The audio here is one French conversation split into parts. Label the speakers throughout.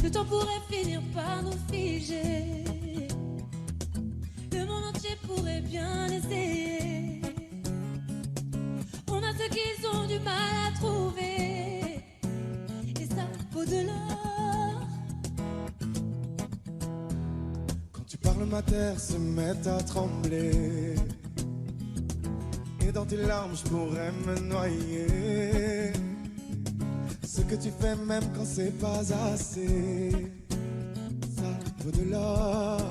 Speaker 1: Le temps pourrait finir par nous figer. Le monde entier pourrait bien essayer. On a ceux qui ont du mal à trouver. Et ça vaut de l'or.
Speaker 2: Quand tu parles, ma terre se met à trembler. Et dans tes larmes, je pourrais me noyer. Ce que tu fais même quand c'est pas assez, ça vaut de l'or.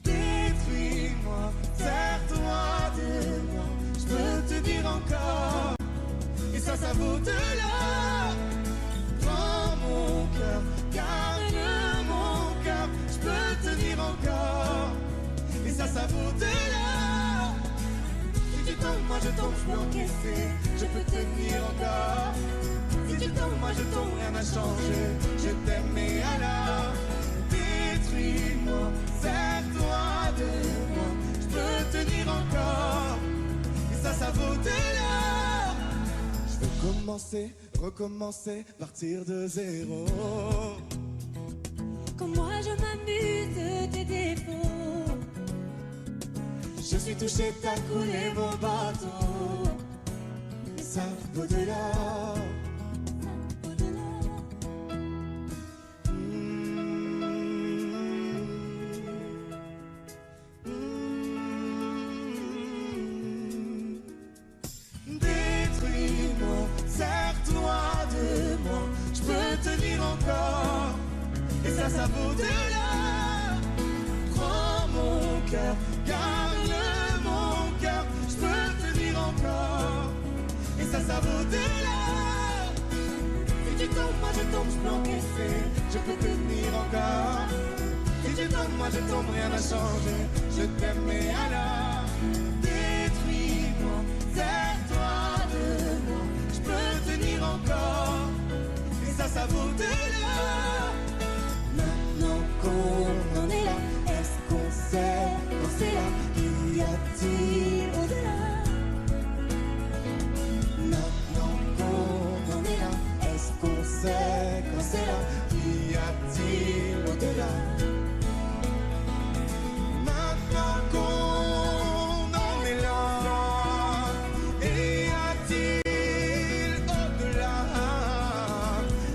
Speaker 2: Détruis-moi, sers-toi de moi, je peux te dire encore, et ça vaut de l'or. Prends mon cœur, garde mon cœur, je peux te dire encore, et ça vaut de l'or. Si tu tombes, moi je tombe, je peux encaisser, je peux tenir encore. Si tu tombes, moi je tombe, rien n'a changé, je t'aime et alors détruis-moi, sers-toi de moi, je peux tenir encore, et ça vaut de l'or. Je veux commencer, recommencer, partir de zéro.
Speaker 1: Quand moi je m'amuse de tes défauts,
Speaker 2: Je suis touché, t'as coulé mon bateau, et ça vaut de l'or.
Speaker 1: ça vaut de l'or.
Speaker 2: Détruis-moi, sers-toi de moi, je peux tenir encore, et ça vaut de l'or. Prends mon cœur, garde mon cœur, je peux tenir encore, et ça vaut de l'or. Si tu tombes, moi je tombe, je peux encaisser, je peux tenir encore. Si tu tombes, moi je tombe, rien n'a changé, je t'aime et alors détruis-moi, sers-toi de moi, je peux tenir encore, et ça vaut de l'or. Maintenant qu'on en est là, est-ce qu'on sait quand c'est là? Y a-t-il au-delà? Maintenant qu'on en est là, est-ce qu'on sait quand c'est là? Y a-t-il au-delà? Maintenant qu'on en est là, et y a-t-il au-delà?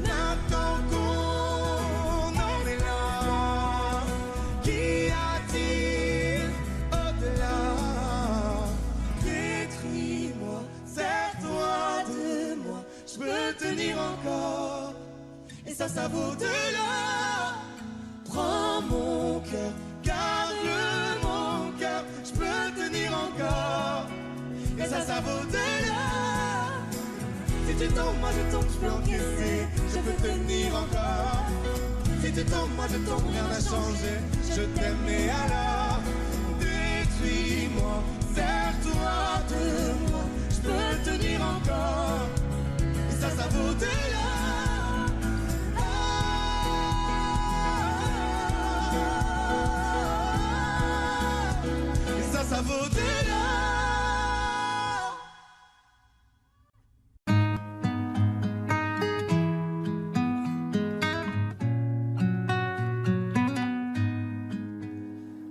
Speaker 2: Maintenant qu'on en est là, qu'y a-t-il au-delà? Détruis-moi, sers-toi de moi, je peux tenir encore, et ça vaut de l'or. Prends mon cœur, garde mon cœur, je peux tenir encore, et ça vaut de l'or. Si tu tombes, moi je tombe, je peux encaisser, je peux tenir encore. Si tu tombes, moi je tombe, rien n'a changé, je t'aime et alors détruis-moi, sers-toi de moi, je peux tenir encore, et ça vaut de l'or. Ça vaut de l'or.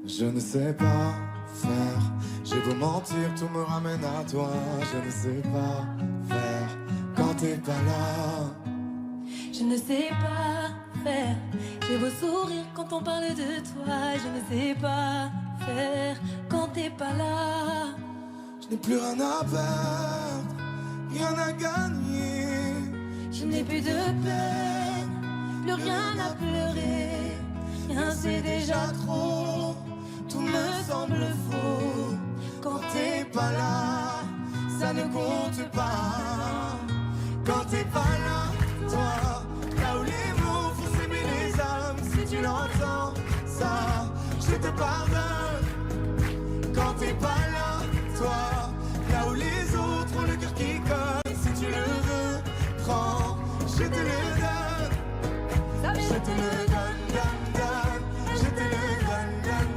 Speaker 2: Je ne sais pas faire, j'ai beau mentir, tout me ramène à toi. Je ne sais pas faire quand t'es pas là.
Speaker 1: Je ne sais pas faire. J'ai beau sourire quand on parle de toi. Je ne sais pas faire quand t'es pas là.
Speaker 2: Je n'ai plus rien à perdre, rien à gagner.
Speaker 1: Je n'ai plus de peine, plus rien à pleurer. Rien c'est déjà trop,
Speaker 2: Tout me semble faux quand t'es pas là, ça ne compte pas. Quand t'es pas là, toi, là où les mots font s'aimer les âmes, si tu l'entends, ça, je te pardonne. Quand t'es pas là, toi, là où les autres ont le cœur qui colle, si tu le veux, prends, je te le donne. Je te le donne, donne, donne, je te le donne, donne.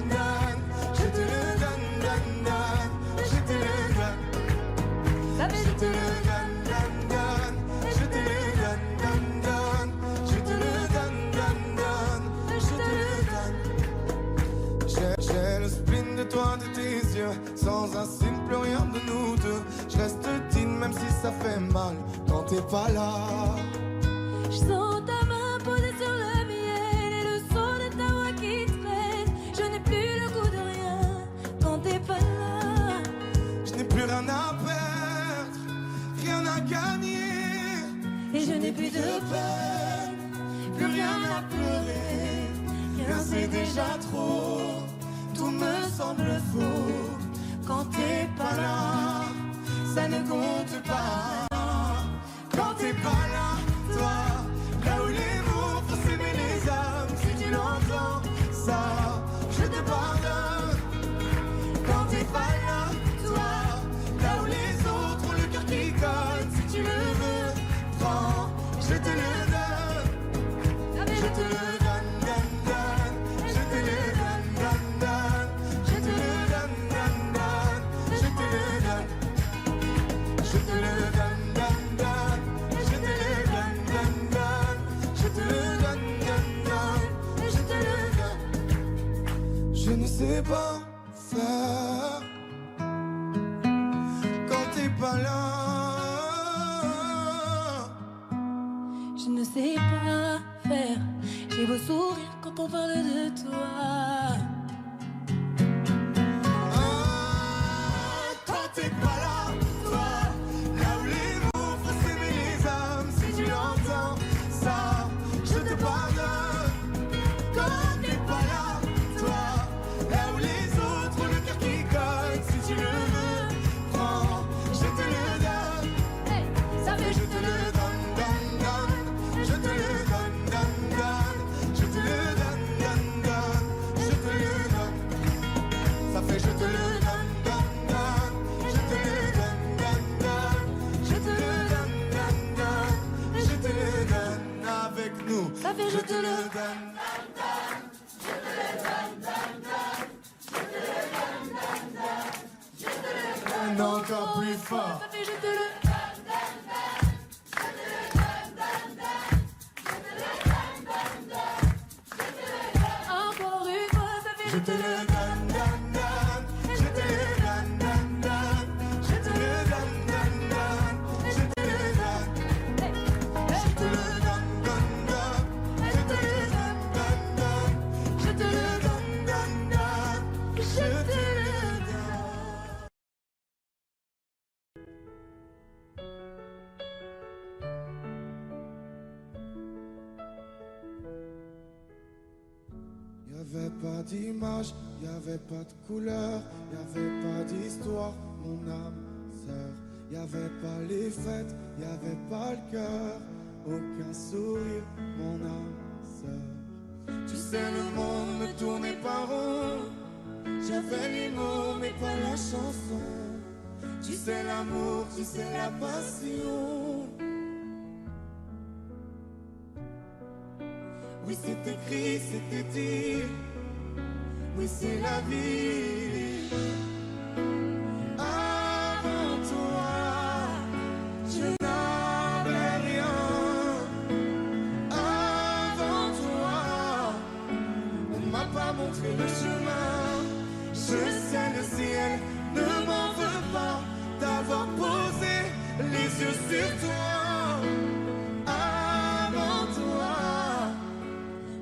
Speaker 1: Ça fait
Speaker 2: je te le donne, donne, donne. Je te le donne, donne, donne. Je te le donne, donne, donne. Je te le donne. J'ai le spleen de toi, de tes yeux. Sans un signe, plus rien de nous deux. Je reste digne même si ça fait mal quand t'es pas là.
Speaker 1: Je sens ta main posée sur le miel et le son de ta voix qui traîne. Je n'ai plus le goût de rien quand t'es pas là.
Speaker 2: Je n'ai plus rien à perdre, rien à gagner.
Speaker 1: Et je n'ai plus de peine, plus rien à pleurer. Rien c'est déjà trop, tout me semble faux. Quand t'es pas là, ça ne compte pas.
Speaker 2: Quand t'es pas là, toi, là où les mots font s'aimer les âmes. Si tu l'entends, ça, je te pardonne. Quand t'es pas là, toi, là où les autres ont le cœur qui cogne. Si tu le veux, prends, je te le donne. Je te le donne, donne, donne. Je te le donne, donne, donne. Je te le donne, donne, donne. Je te le donne. Je te le donne, donne, donne. Je te le donne, donne, donne. Je te le donne, donne, donne. Je te le donne. Je ne sais pas faire quand t'es pas là.
Speaker 1: Je ne sais pas faire. J'ai beau sourire quand on parle de toi.
Speaker 2: Quand t'es pas là, toi, là où les mots font s'aimer les âmes. Si tu l'entends, ça, je te pardonne. Quand t'es pas là, toi, là où les autres ont le cœur qui cogne. Si tu le veux, prends, je te le donne.
Speaker 1: Hey, ça fait
Speaker 2: Je te le donne, donne, donne. Je te le donne, donne, donne. Je te le donne, donne, donne. Je te le donne. Ça fait je te le donne, donne, donne. Je te le donne, donne, donne. Je te le donne, donne, donne. Je te le donne avec nous.
Speaker 1: Ça fait je te le
Speaker 2: donne. Encore plus fort.
Speaker 1: Ça fait je te le encore une fois, ça fait
Speaker 2: Je te le donne, donne, donne. Je te le donne, donne, donne. Je te le donne, donne, donne. Je te le donne. Je te le donne, donne, donne. Je te le donne, donne, donne. Je te le donne, donne, donne. Je te le donne. Y'avait pas d'image, y'avait pas de couleur, y'avait pas d'histoire, mon âme sœur. Y'avait pas les fêtes, y'avait pas le cœur, aucun sourire, mon âme sœur. Tu sais le monde ne tournait pas rond, j'avais les mots mais pas la chanson. Tu sais l'amour, tu sais la passion. Oui, c'est écrit, c'était dit. Oui, c'est la vie. Avant toi, je n'avais rien. Avant toi, on m'a pas montré le chemin. Je sais le ciel ne m'en veut pas d'avoir posé les yeux sur toi. Avant toi,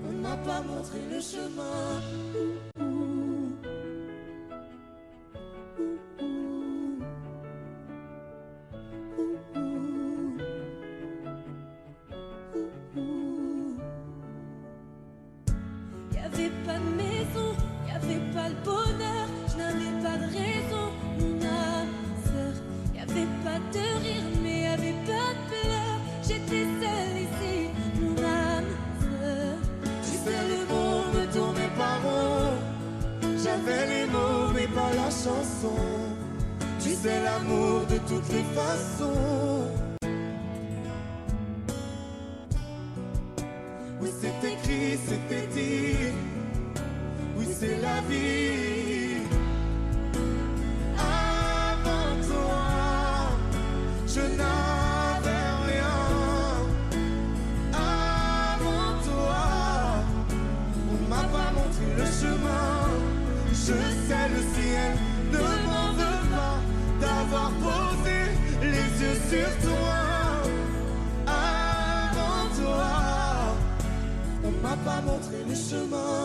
Speaker 2: on m'a pas montré le chemin.
Speaker 1: Y'avait pas de maison, y'avait pas le bonheur, je n'avais pas de raison, mon âme sœur. Y'avait pas de rire, mais y'avait pas de pleurs, j'étais seule ici, mon âme sœur.
Speaker 2: Tu sais le monde ne tournait pas rond. J'avais les mots mais pas la chanson. Tu sais l'amour de toutes les façons. Oui c'est écrit, c'était dit. Oui c'est la vie. Avant toi, je n'avais rien. Avant toi, on m'a pas montré le chemin. Je sais le ciel ne m'en veut pas d'avoir posé les yeux sur toi. Avant toi, on m'a pas montré le chemin.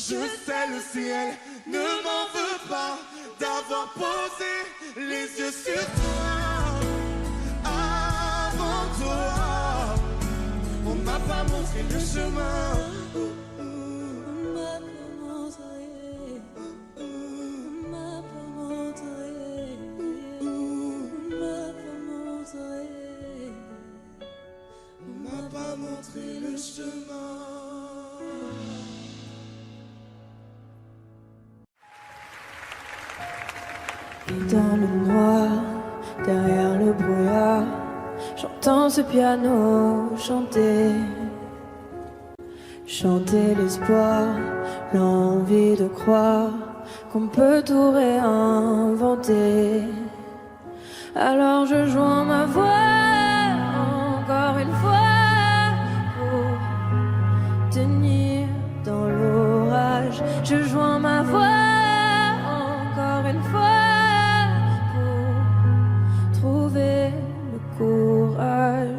Speaker 2: Je sais le ciel ne m'en veut pas d'avoir posé les yeux sur toi. Avant toi, on m'a pas montré le chemin. On m'a pas montré. On m'a pas montré. On m'a pas montré. On m'a pas montré le chemin.
Speaker 3: Dans le noir, derrière le brouillard, j'entends ce piano chanter. Chanter l'espoir, l'envie de croire qu'on peut tout réinventer. Alors je joins ma voix encore une fois pour tenir dans l'orage. Je joins ma voix encore une fois.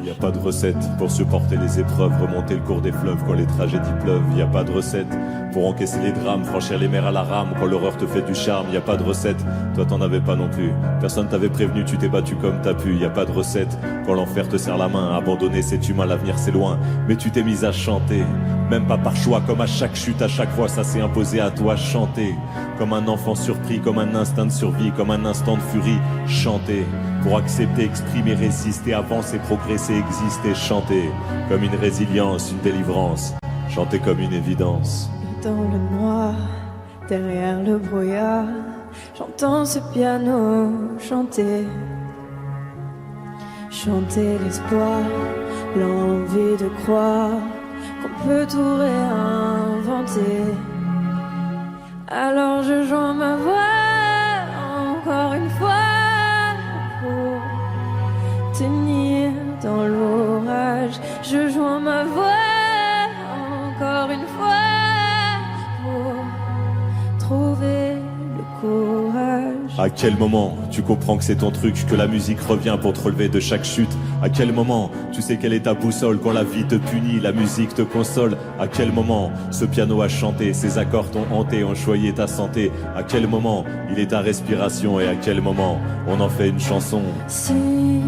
Speaker 4: Y a pas de recette pour supporter les épreuves, remonter le cours des fleuves quand les tragédies pleuvent. Y a pas de recette pour encaisser les drames, franchir les mers à la rame quand l'horreur te fait du charme. Y a pas de recette, toi t'en avais pas non plus. Personne t'avait prévenu, tu t'es battu comme t'as pu. Y a pas de recette quand l'enfer te serre la main. Abandonner c'est humain, l'avenir c'est loin. Mais tu t'es mise à chanter, même pas par choix. Comme à chaque chute, à chaque fois ça s'est imposé à toi. Chanter comme un enfant surpris, comme un instinct de survie, comme un instant de furie. Chanter pour accepter, exprimer, résister, avancer, progresser, exister. Chanter comme une résilience, une délivrance. Chanter comme une évidence.
Speaker 3: Dans le noir, derrière le brouillard, j'entends ce piano chanter. Chanter l'espoir, l'envie de croire qu'on peut tout réinventer. Alors je joins ma voix encore une fois pour tenir dans l'orage. Je joins ma voix encore une fois pour trouver le courage.
Speaker 4: À quel moment tu comprends que c'est ton truc, que la musique revient pour te relever de chaque chute? À quel moment tu sais quelle est ta boussole? Quand la vie te punit, la musique te console. À quel moment ce piano a chanté, ses accords t'ont hanté, ont choyé ta santé? À quel moment il est ta respiration et à quel moment on en fait une chanson?
Speaker 3: Si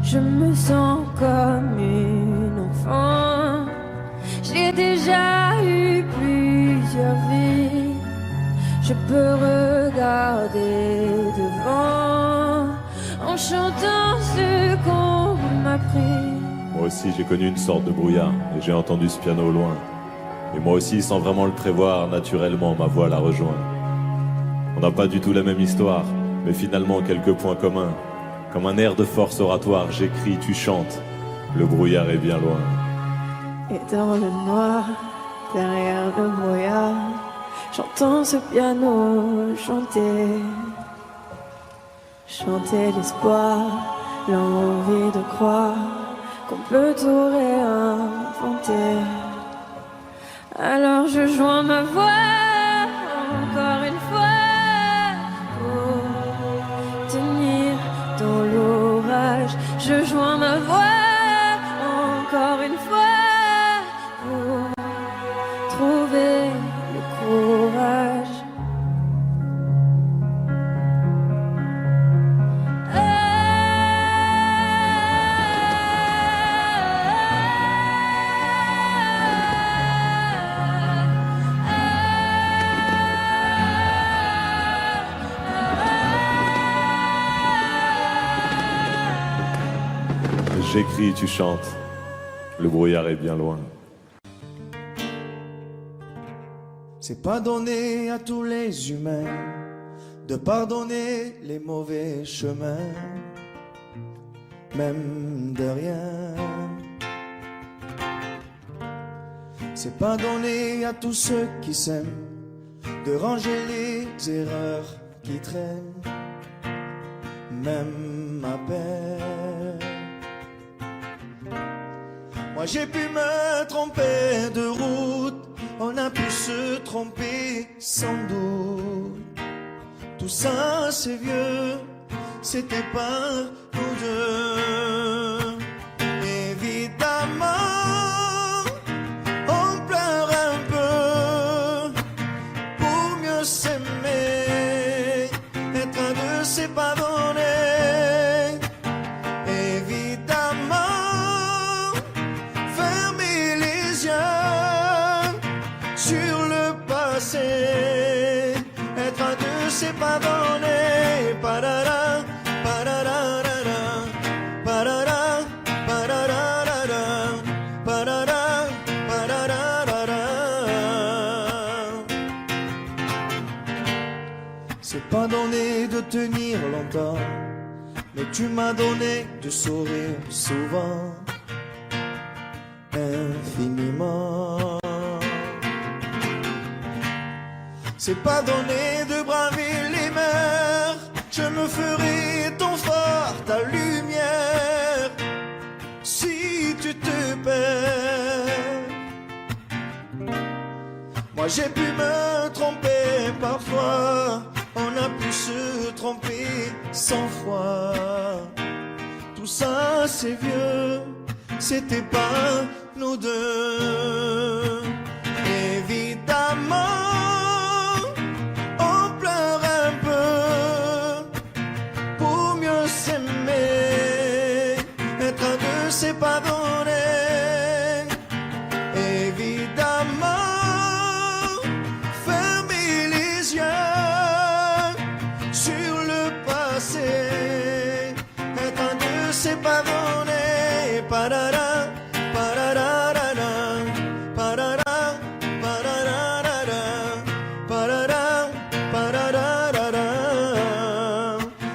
Speaker 3: je me sens comme une enfant, j'ai déjà eu plusieurs vies. Je peux regarder devant en chantant ce qu'on m'a appris.
Speaker 4: Moi aussi j'ai connu une sorte de brouillard et j'ai entendu ce piano au loin. Et moi aussi, sans vraiment le prévoir, naturellement ma voix la rejoint. On n'a pas du tout la même histoire, mais finalement quelques points communs. Comme un air de force oratoire, j'écris, tu chantes. Le brouillard est bien loin.
Speaker 3: Et dans le noir, derrière le brouillard, j'entends ce piano chanter. Chanter l'espoir, l'envie de croire qu'on peut tout réinventer. Alors je joins ma voix encore une fois pour tenir dans l'orage. Je joins ma voix encore une fois pour trouver le courage.
Speaker 4: j'écris, tu chantes. Le brouillard est bien loin.
Speaker 2: C'est pas donné à tous les humains de pardonner les mauvais chemins, même de rien. C'est pas donné à tous ceux qui s'aiment de ranger les erreurs qui traînent, même à peine. Moi j'ai pu me tromper de route, on a pu se tromper sans doute. Tout ça c'est vieux, c'était pas nous deux. Évidemment on pleure un peu pour mieux s'aimer, être à deux c'est pas donné. Évidemment fermer les yeux sur le passé, être à deux c'est pas donné. Parara, pararara, parara, pararara, parara, pararara. C'est pas donné de tenir longtemps, mais tu m'as donné de sourire souvent, infiniment. C'est pas donné de braver les mers, je me ferai ton phare, ta lumière, si tu te perds. Moi j'ai pu me tromper parfois, on a pu se tromper 100 fois. Tout ça c'est vieux, c'était pas nous deux. Évidemment on pleure un peu pour mieux s'aimer, être à deux c'est pas donné. Évidemment fermer les yeux sur le passé, être à deux c'est pas donné. Parara, pararara, parara, pararara, parara, pararara.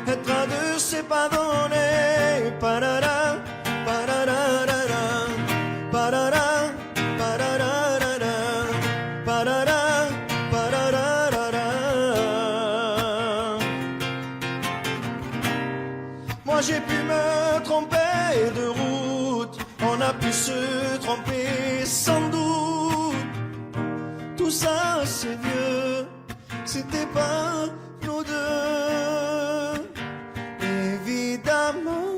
Speaker 2: Être à deux c'est pas donné. Parara, pararara, parara, pararara, parara, pararara. Moi j'ai pu me tromper de route, on a pu se tromper sans doute. Tout ça c'est vieux, c'était pas nous deux. Évidemment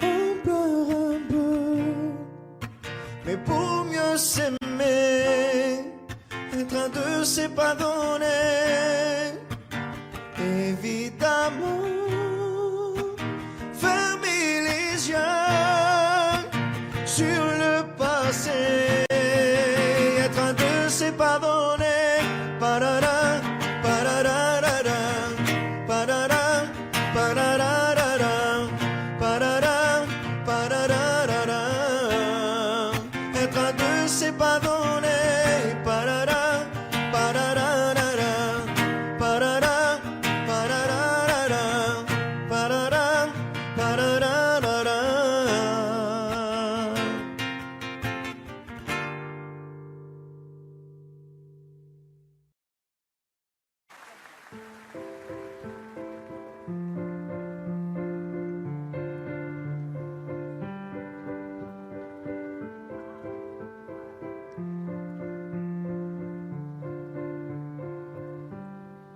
Speaker 2: on pleure un peu, mais pour mieux s'aimer, être à deux c'est pas donné. Évidemment fermer les yeux sur le passé, être à deux c'est pas donné. Parara, pararara, parara, pararara, parara, pararara. Être à deux c'est pas donné. Parara, pararara, parara, pararara, parara, pararara.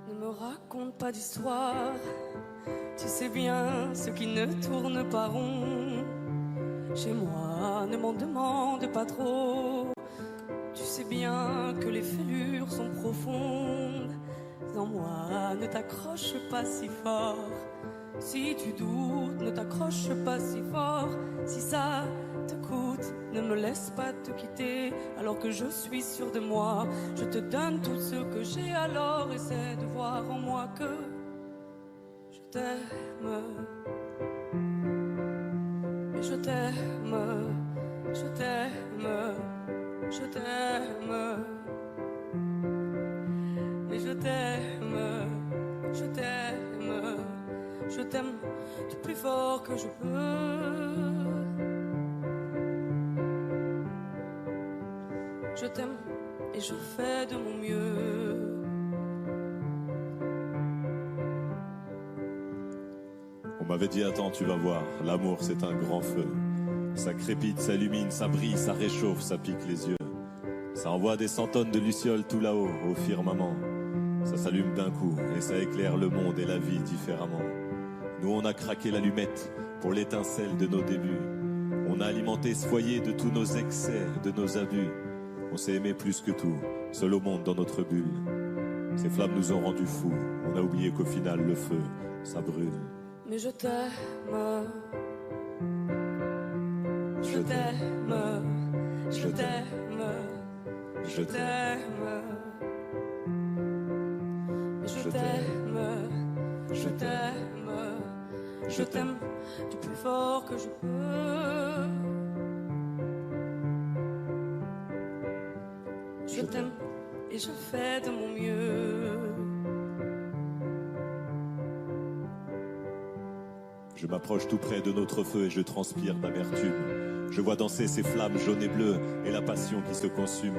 Speaker 1: Ne me raconte pas d'histoire, tu sais bien ce qui ne tourne pas rond. Chez moi, ne m'en demande pas trop, tu sais bien que les fêlures sont profondes. En moi, ne t'accroche pas si fort. Si tu doutes, ne t'accroche pas si fort. Si ça te coûte, ne me laisse pas te quitter alors que je suis sûre de moi. Je te donne tout ce que j'ai, alors essaie de voir en moi que je t'aime.
Speaker 5: Mais je t'aime, je t'aime, je t'aime. Mais je t'aime, je t'aime, je t'aime du plus fort que je peux. Je t'aime et je fais de mon mieux.
Speaker 4: On m'avait dit attends, tu vas voir, l'amour c'est un grand feu. Ça crépite, ça illumine, ça brille, ça réchauffe, ça pique les yeux. Ça envoie des centaines de lucioles tout là-haut, au firmament. Ça s'allume d'un coup et ça éclaire le monde et la vie différemment. Nous on a craqué l'allumette pour l'étincelle de nos débuts. On a alimenté ce foyer de tous nos excès, de nos abus. On s'est aimé plus que tout, seul au monde dans notre bulle. Ces flammes nous ont rendus fous, on a oublié qu'au final le feu, ça brûle.
Speaker 5: Mais je t'aime, je t'aime, je t'aime, je t'aime. Je t'aime, je t'aime, je t'aime du plus fort que je peux. Je t'aime et je fais de mon mieux.
Speaker 4: Je m'approche tout près de notre feu et je transpire d'amertume. Je vois danser ces flammes jaunes et bleues et la passion qui se consume.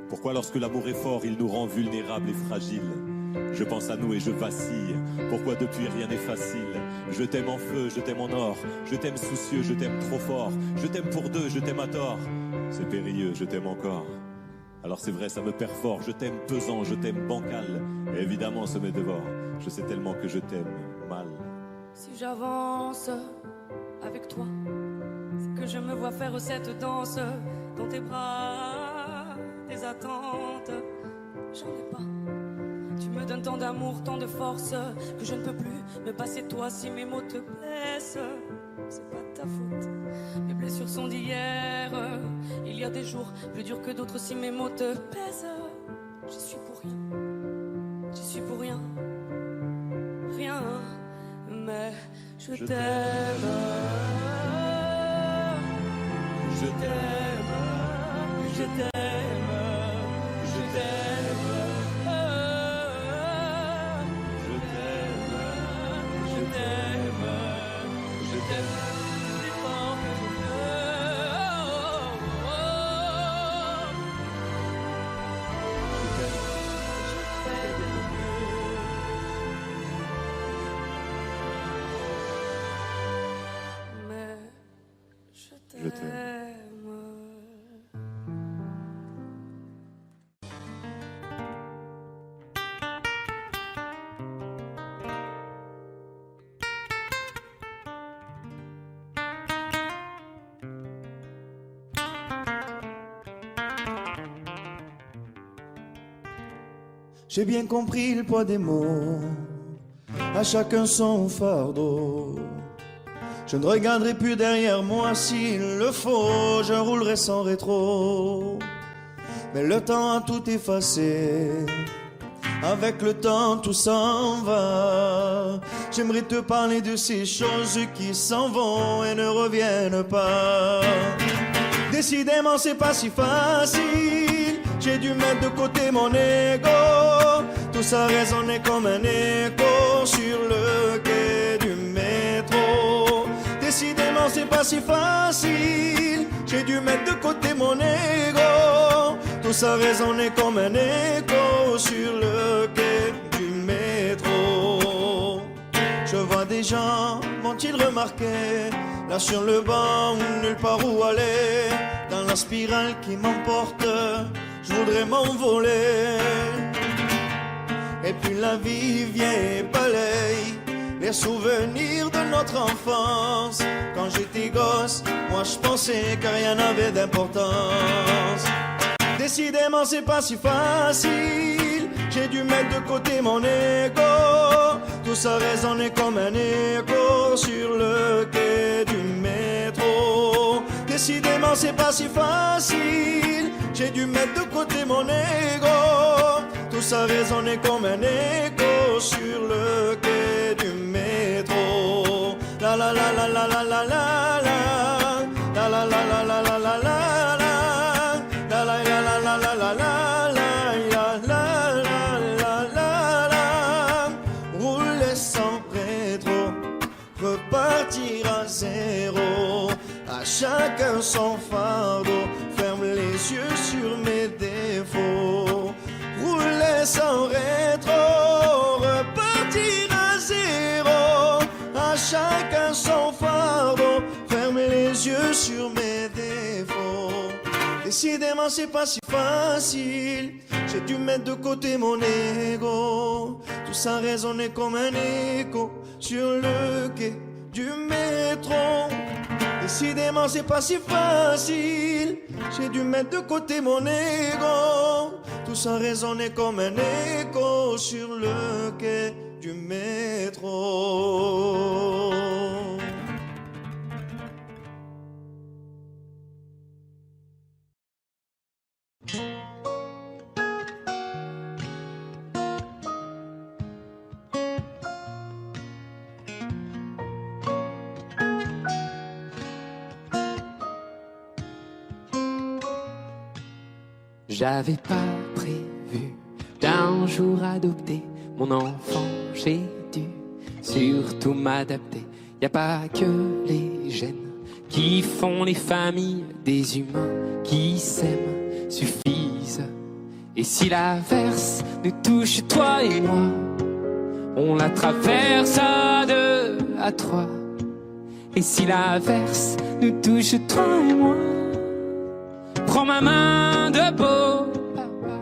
Speaker 4: Pourquoi lorsque l'amour est fort, il nous rend vulnérables et fragiles? Je pense à nous et je vacille. Pourquoi depuis rien n'est facile? Je t'aime en feu, je t'aime en or. Je t'aime soucieux, je t'aime trop fort. Je t'aime pour deux, je t'aime à tort. C'est périlleux, je t'aime encore. Alors c'est vrai, ça me perd fort. Je t'aime pesant, je t'aime bancal. Et évidemment, ça me dévore. Je sais tellement que je t'aime mal.
Speaker 5: Si j'avance avec toi, c'est que je me vois faire cette danse dans tes bras, tes attentes. J'en ai pas. Tu me donnes tant d'amour, tant de force que je ne peux plus me passer de toi si mes mots te blessent. C'est pas ta faute. Mes blessures sont d'hier. Il y a des jours plus durs que d'autres si mes mots te pèsent. J'y suis pour rien. J'y suis pour rien. Rien. Mais je t'aime. Je t'aime. Je t'aime. Je t'aime. Je t'aime plus fort que je peux. Je fais de mon mieux. Mais je t'aime.
Speaker 2: J'ai bien compris le poids des mots, à chacun son fardeau. Je ne regarderai plus derrière moi s'il le faut, je roulerai sans rétro. Mais le temps a tout effacé, avec le temps tout s'en va. J'aimerais te parler de ces choses qui s'en vont et ne reviennent pas. Décidément c'est pas si facile, j'ai dû mettre de côté mon ego. Tout ça résonnait comme un écho sur le quai du métro. Décidément c'est pas si facile, j'ai dû mettre de côté mon ego. Tout ça résonnait comme un écho sur le quai du métro. Je vois des gens, m'ont-ils remarqué, là sur le banc, nulle part où aller. Dans la spirale qui m'emporte, je voudrais m'envoler. Et puis la vie vient et balaye les souvenirs de notre enfance. Quand j'étais gosse, moi je pensais que rien n'avait d'importance. Décidément c'est pas si facile, j'ai dû mettre de côté mon ego. Tout ça résonnait comme un écho sur le quai du métro. Décidément c'est pas si facile, j'ai dû mettre de côté mon ego. Tout ça résonnait comme un écho sur le quai du métro. La la la la la la la la la. chacun son fardeau. Ferme les yeux sur mes défauts. Rouler sans rétro, repartir à zéro. À chacun son fardeau. Ferme les yeux sur mes défauts. Décidément c'est pas si facile. J'ai dû mettre de côté mon ego. Tout ça résonnait comme un écho sur le quai du métro. Décidément c'est pas si facile. J'ai dû mettre de côté mon ego. Tout ça résonnait comme un écho sur le quai du métro.
Speaker 6: J'avais pas prévu d'un jour adopter mon enfant, j'ai dû surtout m'adapter. Y a pas que les gènes qui font les familles, des humains qui s'aiment suffisent. Et si l'averse nous touche, toi et moi, on la traverse à deux, à trois. Et si l'averse nous touche, toi et moi, prends ma main de beau papa.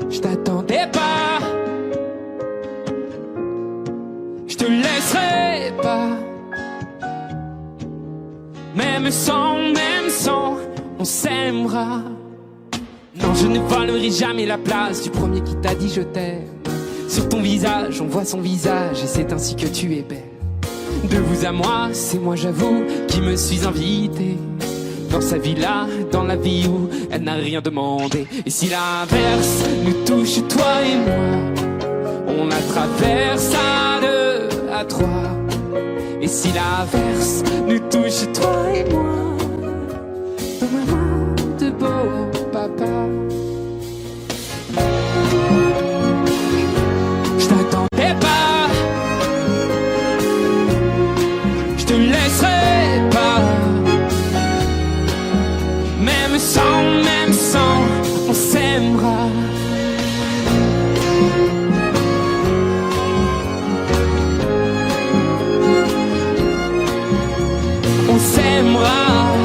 Speaker 6: Je t'attendais pas, je te laisserai pas. Même sans, on s'aimera. Non, je ne volerai jamais la place du premier qui t'a dit je t'aime. Sur ton visage, on voit son visage et c'est ainsi que tu es belle. De vous à moi, c'est moi j'avoue qui me suis invité dans sa villa, dans la vie où elle n'a rien demandé. Et si l'averse nous touche, toi et moi, on la traverse à deux, à trois. Et si l'averse nous touche, toi et moi, dans ma main de beau papa. Je t'attendais pas, je te laisserai pas. Même sans, on s'aimera. On s'aimera.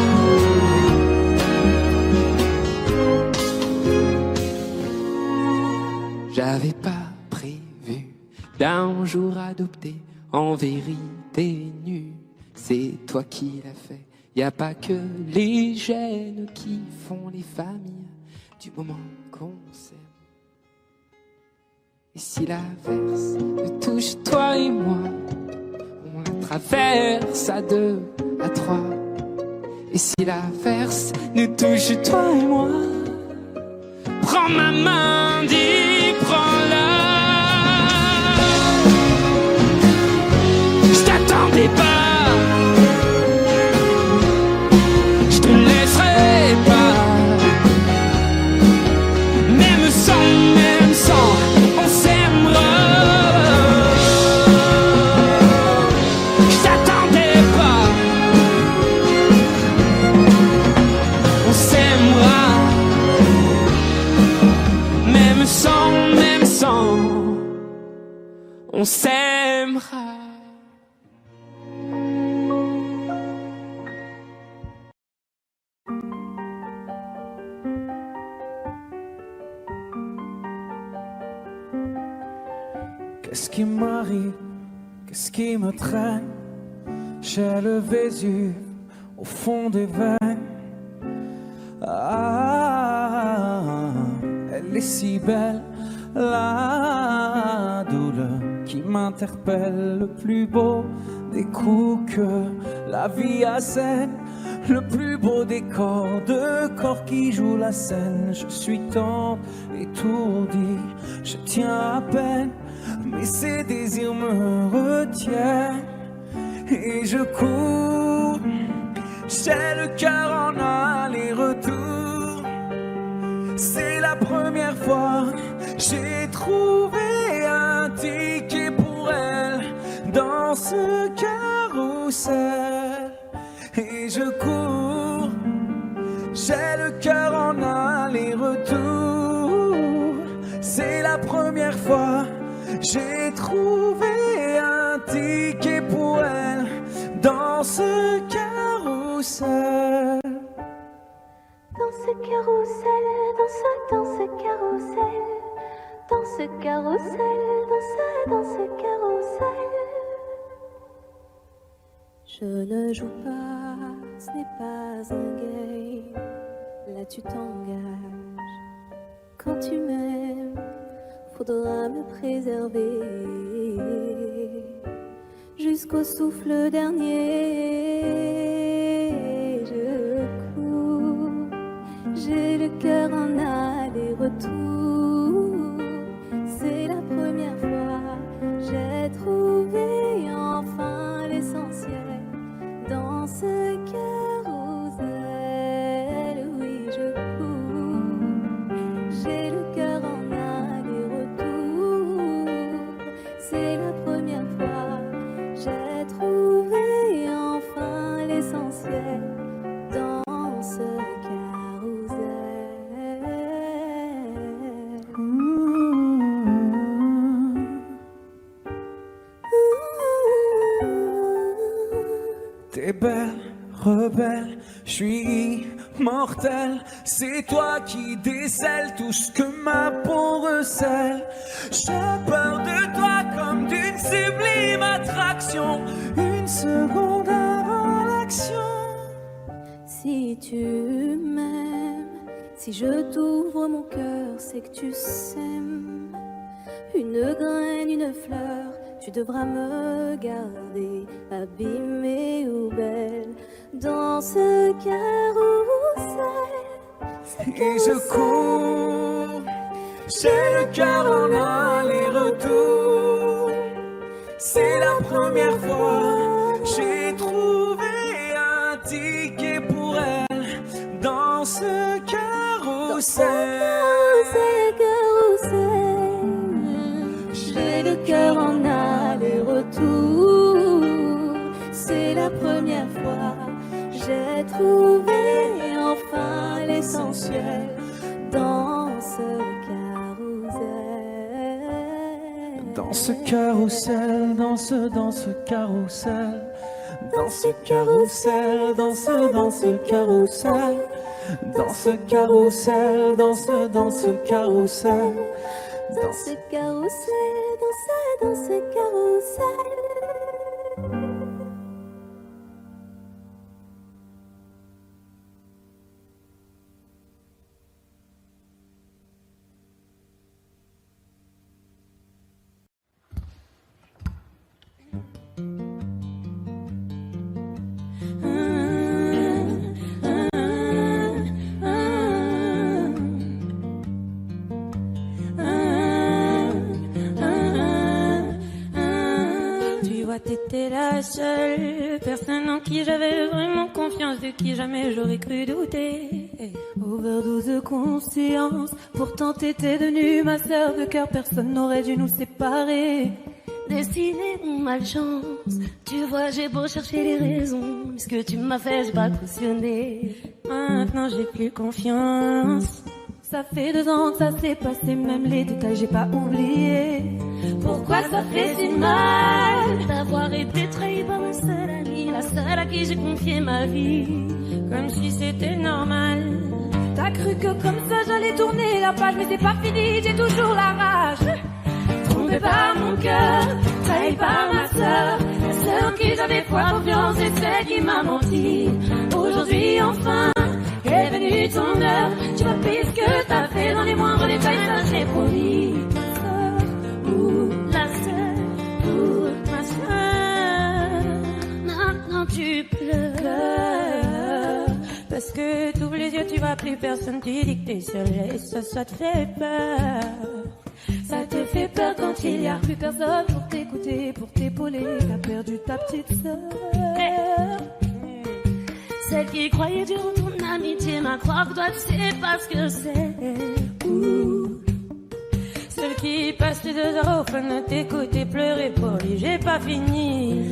Speaker 6: J'avais pas prévu d'un jour adopter, en vérité nu. C'est toi qui l'as fait. Y a pas que les gènes qui font les familles du moment qu'on s'aime. Et si l'averse nous touche, toi et moi, on la traverse à deux, à trois. Et si l'averse nous touche, toi et moi, prends ma main, dis, prends-la. Je t'attendais pas, je te laisserai pas. Même sans, on s'aimera. Je t'attendais pas, on s'aimera. Même sans, on s'aimera.
Speaker 7: Qu'est-ce qui m'arrive? Qu'est-ce qui me traîne? J'ai le Vésuve au fond des veines. Ah, elle est si belle, la douleur qui m'interpelle. Le plus beau des coups que la vie assène, le plus beau des corps, de corps qui jouent la scène. Je suis tant étourdi, je tiens à peine, mais ces désirs me retiennent. Et je cours, j'ai le cœur en aller-retour. C'est la première fois j'ai trouvé un ticket pour elle dans ce cœur. et je cours. J'ai le cœur en aller-retour. C'est la première fois. J'ai trouvé un ticket pour elle dans ce carrousel.
Speaker 8: Dans ce carrousel, dans ce carrousel, dans ce carrousel, dans ce carrousel.
Speaker 3: Je ne joue pas, ce n'est pas un game. Là tu t'engages. Quand tu m'aimes, faudra me préserver jusqu'au souffle dernier. Je cours, j'ai le cœur en aller-retour. C'est la première fois, j'ai trouvé enfin l'essentiel dans ce carrousel. Oui, je cours, j'ai le cœur en aller-retour. C'est la première fois, j'ai trouvé enfin l'essentiel dans ce
Speaker 7: T'es belle, rebelle, je suis immortel. C'est toi qui décèles tout ce que ma peau recèle. J'ai peur de toi comme d'une sublime attraction. Une seconde avant l'action.
Speaker 3: Si tu m'aimes, si je t'ouvre mon cœur, c'est que tu s'aimes. Une graine, une fleur, tu devras me garder abîmée ou belle dans ce carrousel.
Speaker 7: Et je cours, j'ai le cœur en aller-retour. C'est la première fois, j'ai trouvé un ticket pour elle dans ce carrousel.
Speaker 3: J'ai le cœur en aller-retour. C'est la première fois, j'ai trouvé enfin l'essentiel dans ce carrousel.
Speaker 7: Dans ce carrousel, dans ce carrousel. Dans ce carrousel, dans ce carrousel. Dans ce carrousel, dans ce carrousel.
Speaker 3: Dans ce carrousel, dans ce carrousel.
Speaker 1: T'étais la seule personne en qui j'avais vraiment confiance, de qui jamais j'aurais cru douter. Overdose de conscience, pourtant t'étais devenue ma sœur de cœur, personne n'aurait dû nous séparer.
Speaker 8: Destinée ou malchance, tu vois j'ai beau chercher les raisons, ce que tu m'as fait j'ai pas cautionné.
Speaker 1: Maintenant j'ai plus confiance. Ça fait 2 ans que ça s'est passé, même les détails j'ai pas oublié.
Speaker 8: Pourquoi ça fait si mal d'avoir été trahi par ma seule amie, la seule à qui j'ai confié ma vie,
Speaker 1: comme si c'était normal. T'as cru que comme ça j'allais tourner la page, mais c'est pas fini, j'ai toujours la rage.
Speaker 8: Trompé par mon cœur, trahi par ma sœur, la seule en qui j'avais foi, confiance, et celle qui m'a menti. Aujourd'hui enfin est venue ton heure, tu vas payer ce que t'as fait dans les moindres détails, ça j'ai promis. La seule pour ma soeur. Maintenant tu pleures
Speaker 1: parce que t'ouvres les yeux, tu vois plus personne, tu dis que t'es seule et ça te fait peur.
Speaker 8: Ça te fait peur quand il y a
Speaker 1: plus personne pour t'écouter, pour t'épauler. T'as perdu ta petite sœur.
Speaker 8: Celle qui croyait dur en ton amitié, ma croix, toi tu sais pas ce que c'est.
Speaker 1: Celle qui passe les 2 heures au fun de t'écouter pleurer pour lui, j'ai pas fini.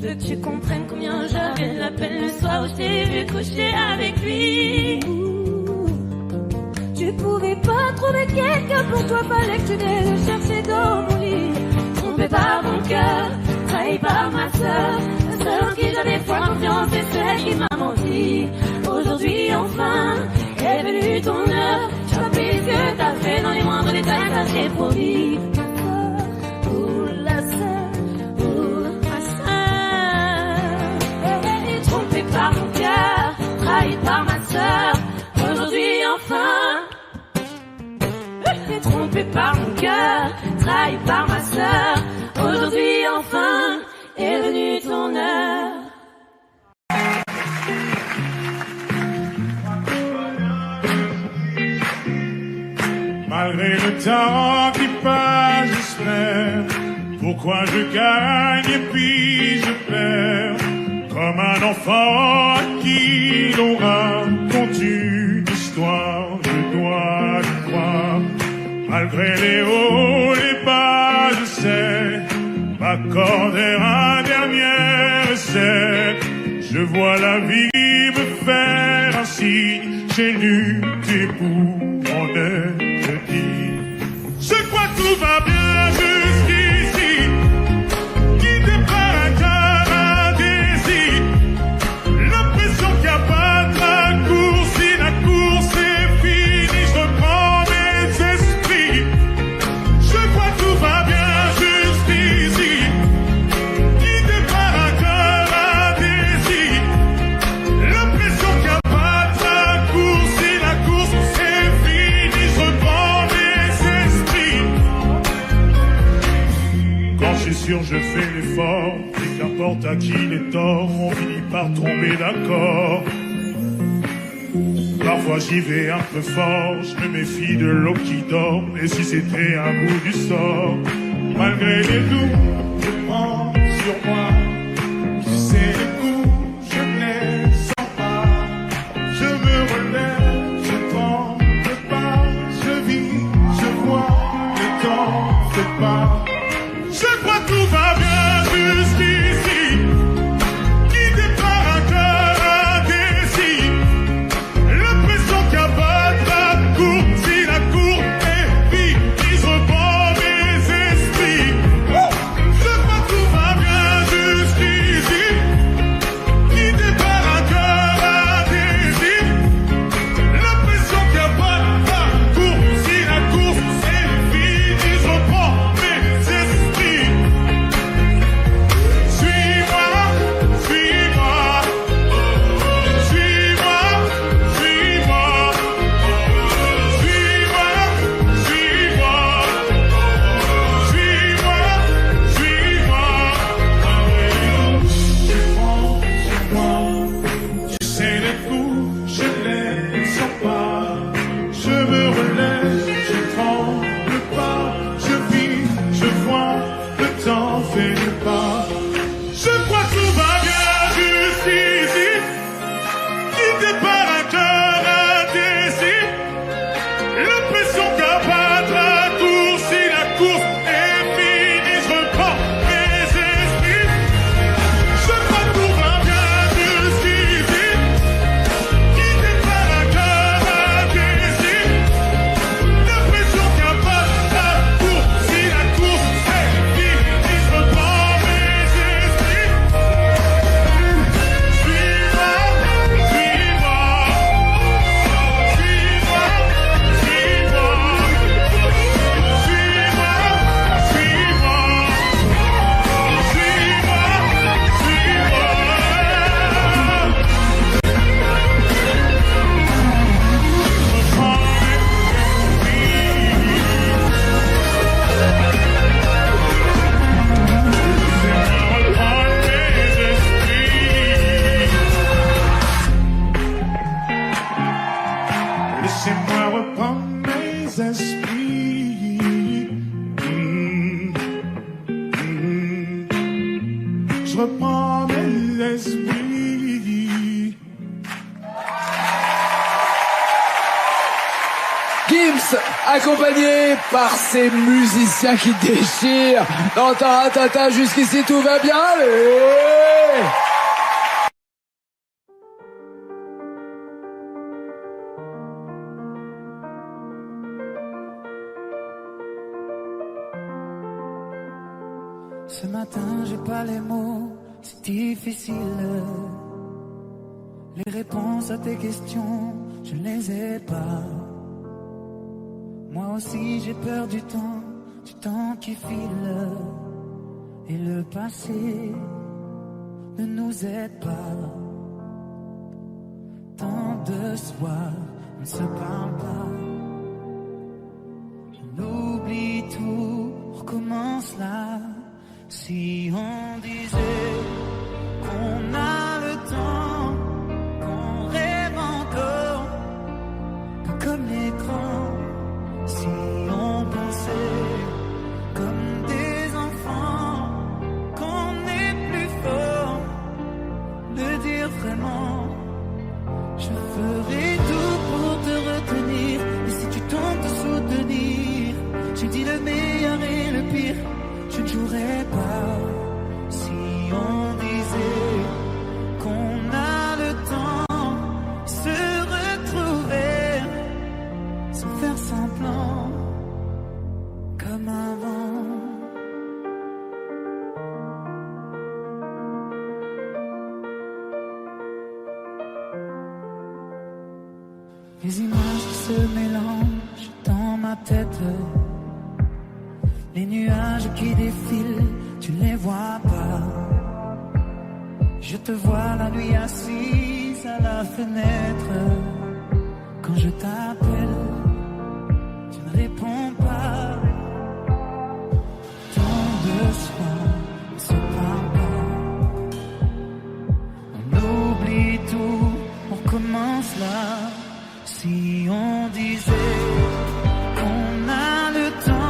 Speaker 1: Je
Speaker 8: veux que tu comprennes combien j'avais la peine le soir où je t'ai vu coucher avec lui.
Speaker 1: Tu pouvais pas trouver quelqu'un pour toi, fallait que tu viennes le chercher dans mon lit.
Speaker 8: Trompé par mon cœur, trahi par ma sœur, la seule en qui j'avais foi confiance, c'est celle qui m'a menti. Aujourd'hui enfin est venue ton heure. Tu as payé ce que t'as fait dans les moindres détails, ça j'ai promis.
Speaker 1: La sœur,
Speaker 8: Ma sœur, trompé par mon cœur, trahi par ma sœur. Aujourd'hui enfin, trompé par mon cœur, trahi par ma sœur. Aujourd'hui enfin est venue ton heure.
Speaker 2: Malgré le temps qui passe, j'espère. Pourquoi je gagne et puis je perds? Comme un enfant à qui l'on raconte une histoire, je dois y croire. Malgré les hauts, les bas, je sais m'accorder un dernier essai. Je vois la vie me faire un signe, j'ai lutté pour mon être dit. Je crois que tout va bien jusqu'ici, guidé par un cœur indécis. L'impression qu'il n'y a pas de raccourci, la course est finie, je reprends mes esprits. Je crois que tout va bien jusqu'ici, guidé par un cœur indécis. L'impression qu'il n'y a pas de raccourci, la course est finie, je reprends mes esprits. Quand je suis sûr, je fais l'effort, et qu'importe à qui les torts, on finit par tomber d'accord. Parfois j'y vais un peu fort, je me méfie de l'eau qui dort, et si c'était un bout du sort. Malgré les doutes, je prends sur moi, tu sais les coups, je ne les sens pas. Je me relève, je tremble pas, je vis, je vois, ne t'en fais pas. Je crois que tout va bien jusqu'ici, guidé par un cœur indécis. L'impression qu'il n'y a pas de raccourci, si la cour est finie, je reprends mes esprits. Je crois que tout va bien jusqu'ici, guidé par un cœur indécis. L'impression qu'il n'y a pas de raccourci, si la course est finie, je reprends mes esprits. Suis-moi, suis-moi, suis-moi, suis-moi, suis-moi, suis-moi, suis-moi, suis-moi. Tu sais les coups, je les sens pas. Je me relève, je tremble pas. Je vis, je vois, ne t'en fais pas. Je crois que tout va bien jusqu'ici, guidé par un cœur indécis. L'impression qu'il n'y a pas de raccourci, la course est finie, je reprends mes esprits. Je crois que tout va bien jusqu'ici,
Speaker 7: Gims, accompagné par ces musiciens qui déchirent. Dans Taratata, jusqu'ici tout va bien. Allez.
Speaker 9: Ce matin, j'ai pas les mots, c'est difficile. Les réponses à tes questions, je ne les ai pas. Moi aussi, j'ai peur du temps qui file. Et le passé ne nous aide pas. Tant de soirs, on ne se parle pas. On oublie tout, on recommence là. Si on disait qu'on a le temps, qu'on rêve encore, que comme l'écran, si on pensait comme des enfants, qu'on est plus fort, le dire vraiment, je ferai tout pour te retenir, et si tu tentes de soutenir, j'ai dit le meilleur et le pire. Je ne jouerai pas si on disait qu'on a le temps de se retrouver sans faire semblant comme avant. Les images qui se mélangent dans ma tête. Les nuages qui défilent, tu ne les vois pas. Je te vois la nuit assise à la fenêtre. Quand je t'appelle, tu ne réponds pas. Tant de soirs, on ne se parle pas. On oublie tout, on recommence là. Si on disait qu'on a le temps,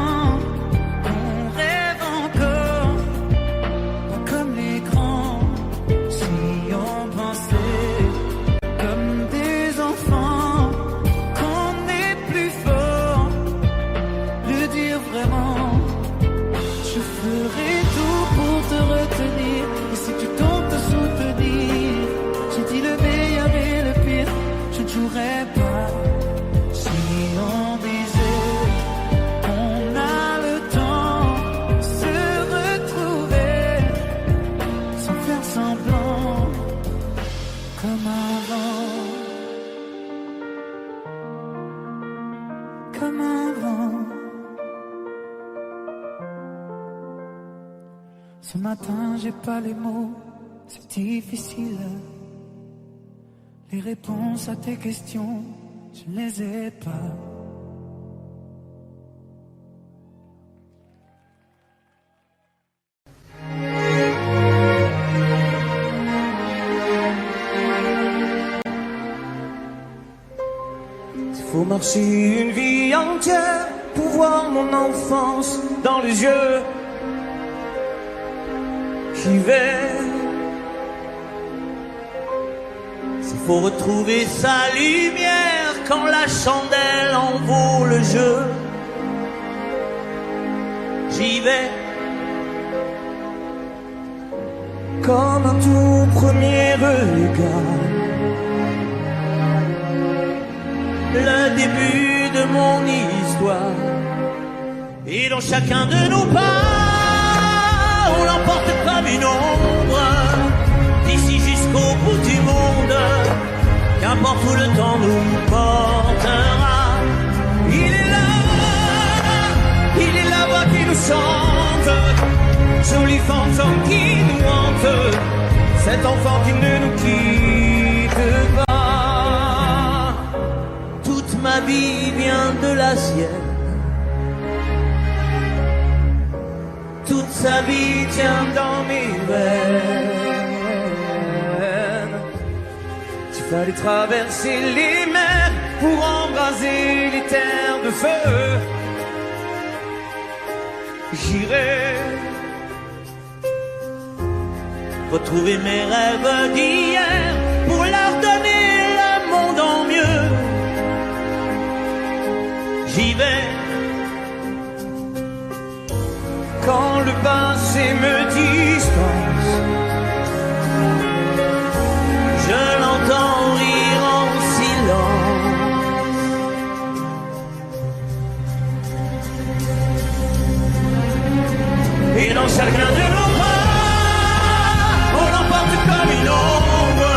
Speaker 9: pas si on disait qu'on a le temps de se retrouver sans faire semblant comme avant, comme avant. Ce matin j'ai pas les mots, c'est difficile. Les réponses à tes questions, je ne les ai pas.
Speaker 2: Il faut marcher une vie entière pour voir mon enfance dans les yeux. J'y vais. Faut retrouver sa lumière quand la chandelle en vaut le jeu. J'y vais comme un tout premier regard, le début de mon histoire. Et dans chacun de nos pas, on l'emporte comme une ombre, d'ici jusqu'au bout du monde. Qu'importe où le temps nous portera, il est la voix qui nous chante, jolie fantôme qui nous hante, cet enfant qui ne nous quitte pas. Toute ma vie vient de la sienne, toute sa vie tient dans mes veines. Fallait traverser les mers pour embraser les terres de feu. J'irai retrouver mes rêves d'hier pour leur donner le monde en mieux.
Speaker 9: passé me distance. Je l'entends rire en silence. Et dans chacun de nos bras, on l'emporte comme une ombre.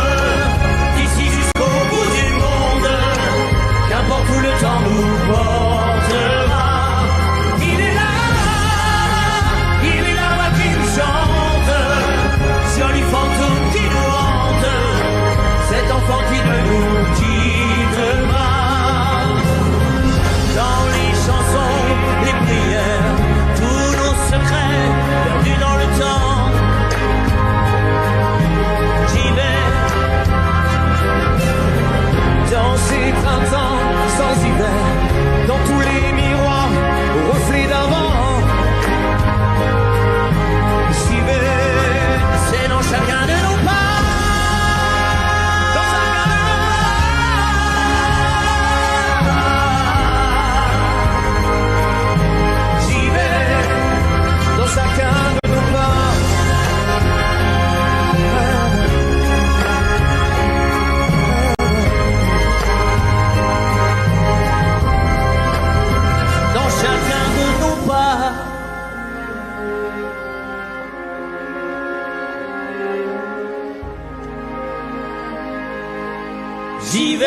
Speaker 9: D'ici jusqu'au bout du monde, qu'importe où le temps nous portera. Il est là, voix qui nous chante, joli fantôme qui nous hante, cet enfant qui ne nous quittera. Dans les chansons, les prières, tous nos secrets perdus dans le temps. J'y vais dans ces printemps sans hiver, dans tous les miroirs au reflet d'avant. J'y vais, c'est dans chacun de nos pas, dans chacun de nos pas. J'y vais, dans chacun de nos pas. Dans chacun de nos pas. J'y vais.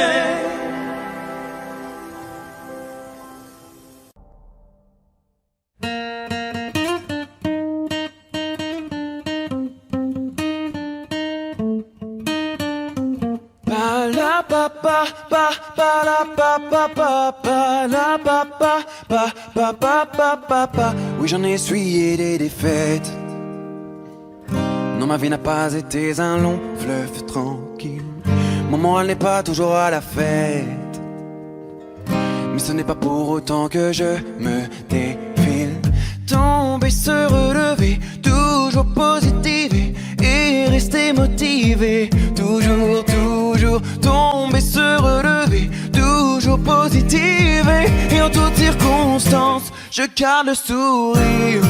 Speaker 7: Pa la pa pa pa pa la pa pa pa pa la pa pa pa pa pa pa pa pa. Oui, j'en ai essuyé des défaites. Non, ma vie n'a pas été un long fleuve tranquille. Mon moral n'est pas toujours à la fête. Mais ce n'est pas pour autant que je me défile. Tomber, se relever, toujours positiver et rester motivé. Toujours, toujours tomber, se relever, toujours positiver. Et en toutes circonstances, je garde le sourire.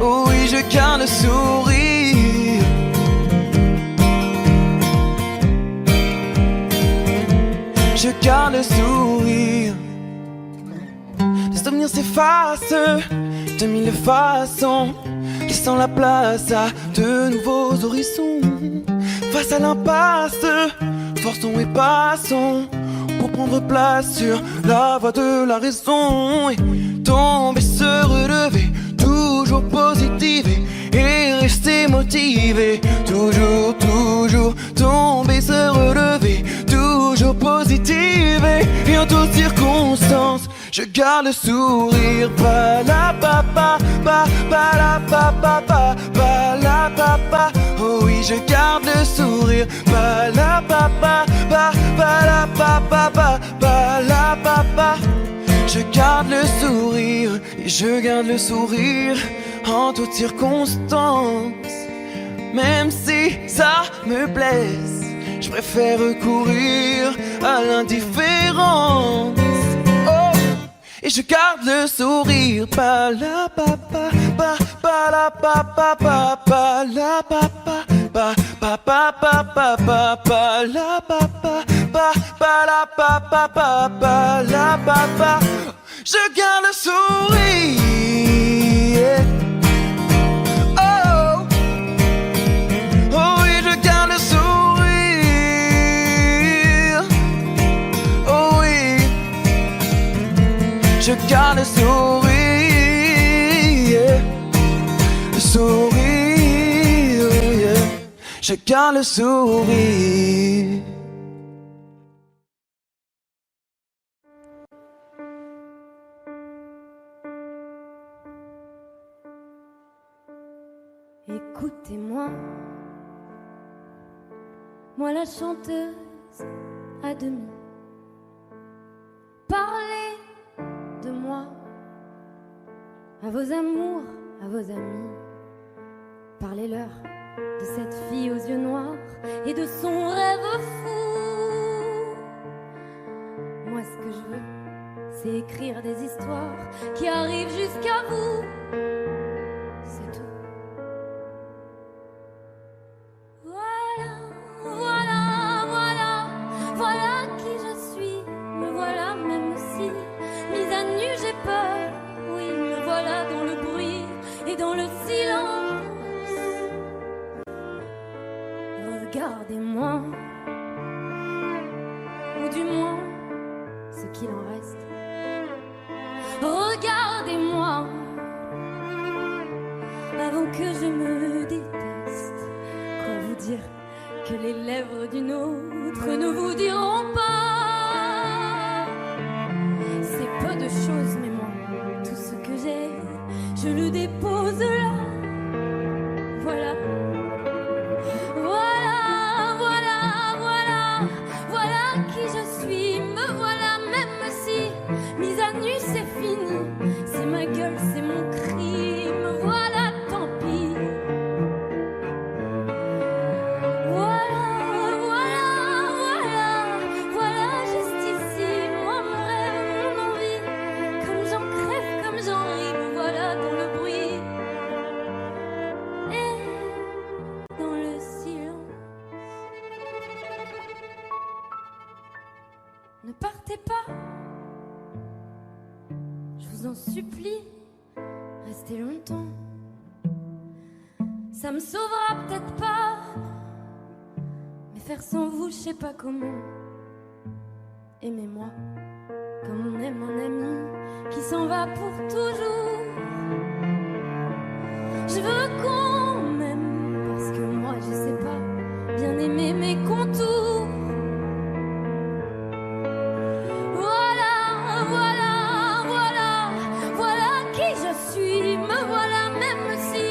Speaker 7: Oh oui, je garde le sourire. Je garde le sourire. Les souvenirs s'effacent de mille façons, laissant la place à de nouveaux horizons. Face à l'impasse, forçons et passons pour prendre place sur la voie de la raison. Et tomber, se relever, toujours positiver et rester motivé. Toujours, toujours tomber, se relever, toujours positiver. Et en toutes circonstances, je garde le sourire. Pa la pa pa pa pa la pa pa pa pa la pa pa. Oh oui, je garde le sourire. Pa la pa pa pa pa la pa pa pa pa la pa pa. Je garde le sourire et je garde le sourire en toutes circonstances. Même si ça me blesse, je préfère recourir à l'indifférence. Oh, et je garde le sourire. Pa la pa pa pa pa la pa pa pa pa la pa pa pa pa pa pa pa pa pa la pa pa pa pa la pa pa pa pa la pa pa. Je garde le sourire. Oh, oh oui, je garde le sourire. Oh oui, je garde le sourire. Le sourire, yeah. Je garde le sourire.
Speaker 1: Écoutez-moi, moi la chanteuse à demi. Parlez de moi à vos amours, à vos amis. Parlez-leur de cette fille aux yeux noirs et de son rêve fou. Moi ce que je veux, c'est écrire des histoires qui arrivent jusqu'à vous. C'est tout. Voilà, voilà, voilà, voilà qui je suis. Me voilà même si, mise à nu, j'ai peur. Oui, me voilà dans le bruit et dans le silence. Regardez-moi, ou du moins ce qu'il en reste. Regardez-moi avant que je me déteste. Quoi vous dire que les lèvres d'une autre ne vous diront pas. C'est peu de choses, mais moi, tout ce que j'ai, je le dépose là. Voilà. Voilà, voilà, voilà, voilà qui je suis. Me voilà même si, mise à nu, c'est fini. C'est ma gueule, c'est mon cri. Me voilà, tant pis. Voilà, voilà, voilà, voilà, juste ici. Moi, mon rêve, mon envie. Comme j'en crève, comme j'en ris. Me voilà dans le bruit et dans le silence. Ne partez pas, je vous en supplie, restez longtemps. Ça me sauvera peut-être pas, mais faire sans vous, je sais pas comment. Aimez-moi comme on aime un ami qui s'en va pour toujours. Je veux qu'on m'aime parce que moi, je sais pas bien aimer mes contours. Voilà, voilà, voilà, voilà qui je suis. Me voilà même si,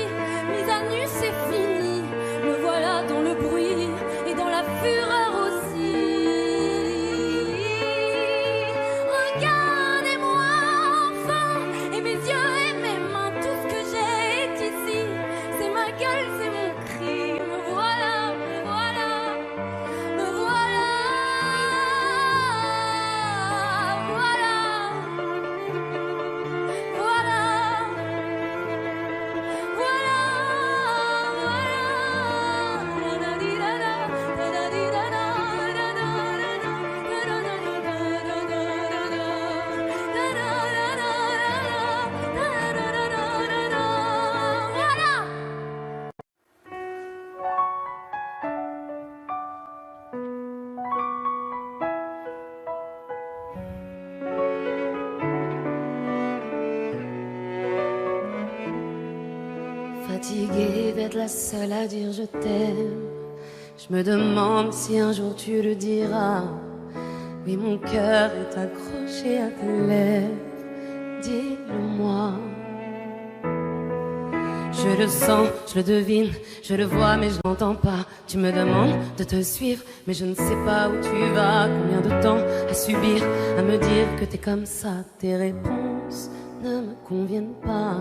Speaker 1: mise à nu, c'est fini. Me voilà dans le bruit et dans la fureur aussi. Regardez-moi enfin, et mes yeux et mes mains, tout ce que j'ai est ici. C'est ma gueule, c'est mon cri. Me voilà, me voilà, me voilà. Voilà, voilà, voilà.
Speaker 8: Fatiguée d'être la seule à dire je t'aime, je me demande si un jour tu le diras. Oui, mon cœur est accroché à tes lèvres, dis-le-moi. Je le sens, je le devine, je le vois mais je n'entends pas. Tu me demandes de te suivre mais je ne sais pas où tu vas. Combien de temps à subir, à me dire que t'es comme ça. Tes réponses ne me conviennent pas.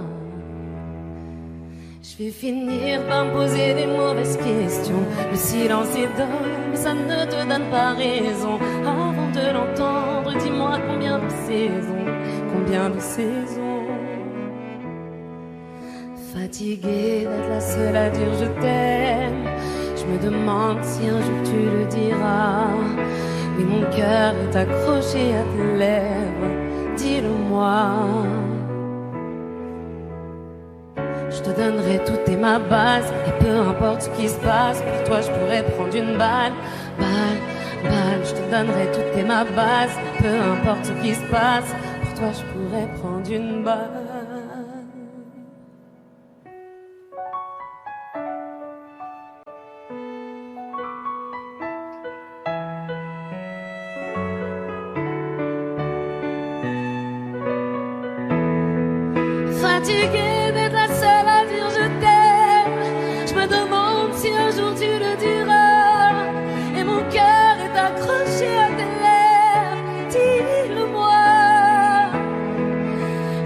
Speaker 8: Je vais finir par me poser des mauvaises questions. Le silence est d'or, mais ça ne te donne pas raison. Avant de l'entendre, dis-moi combien de saisons, combien de saisons. Fatiguée d'être la seule à dire je t'aime, je me demande si un jour tu le diras. Oui, mon cœur est accroché à tes lèvres, dis-le-moi. Je te donnerai tout et ma base, et peu importe ce qui se passe, pour toi je pourrais prendre une balle, balle, balle. Je te donnerai tout et ma base, peu importe ce qui se passe, pour toi je pourrais prendre une balle. Fatiguée d'être la seule à dire je t'aime, je me demande si un jour tu le diras. Et mon cœur est accroché à tes lèvres, dis-le-moi.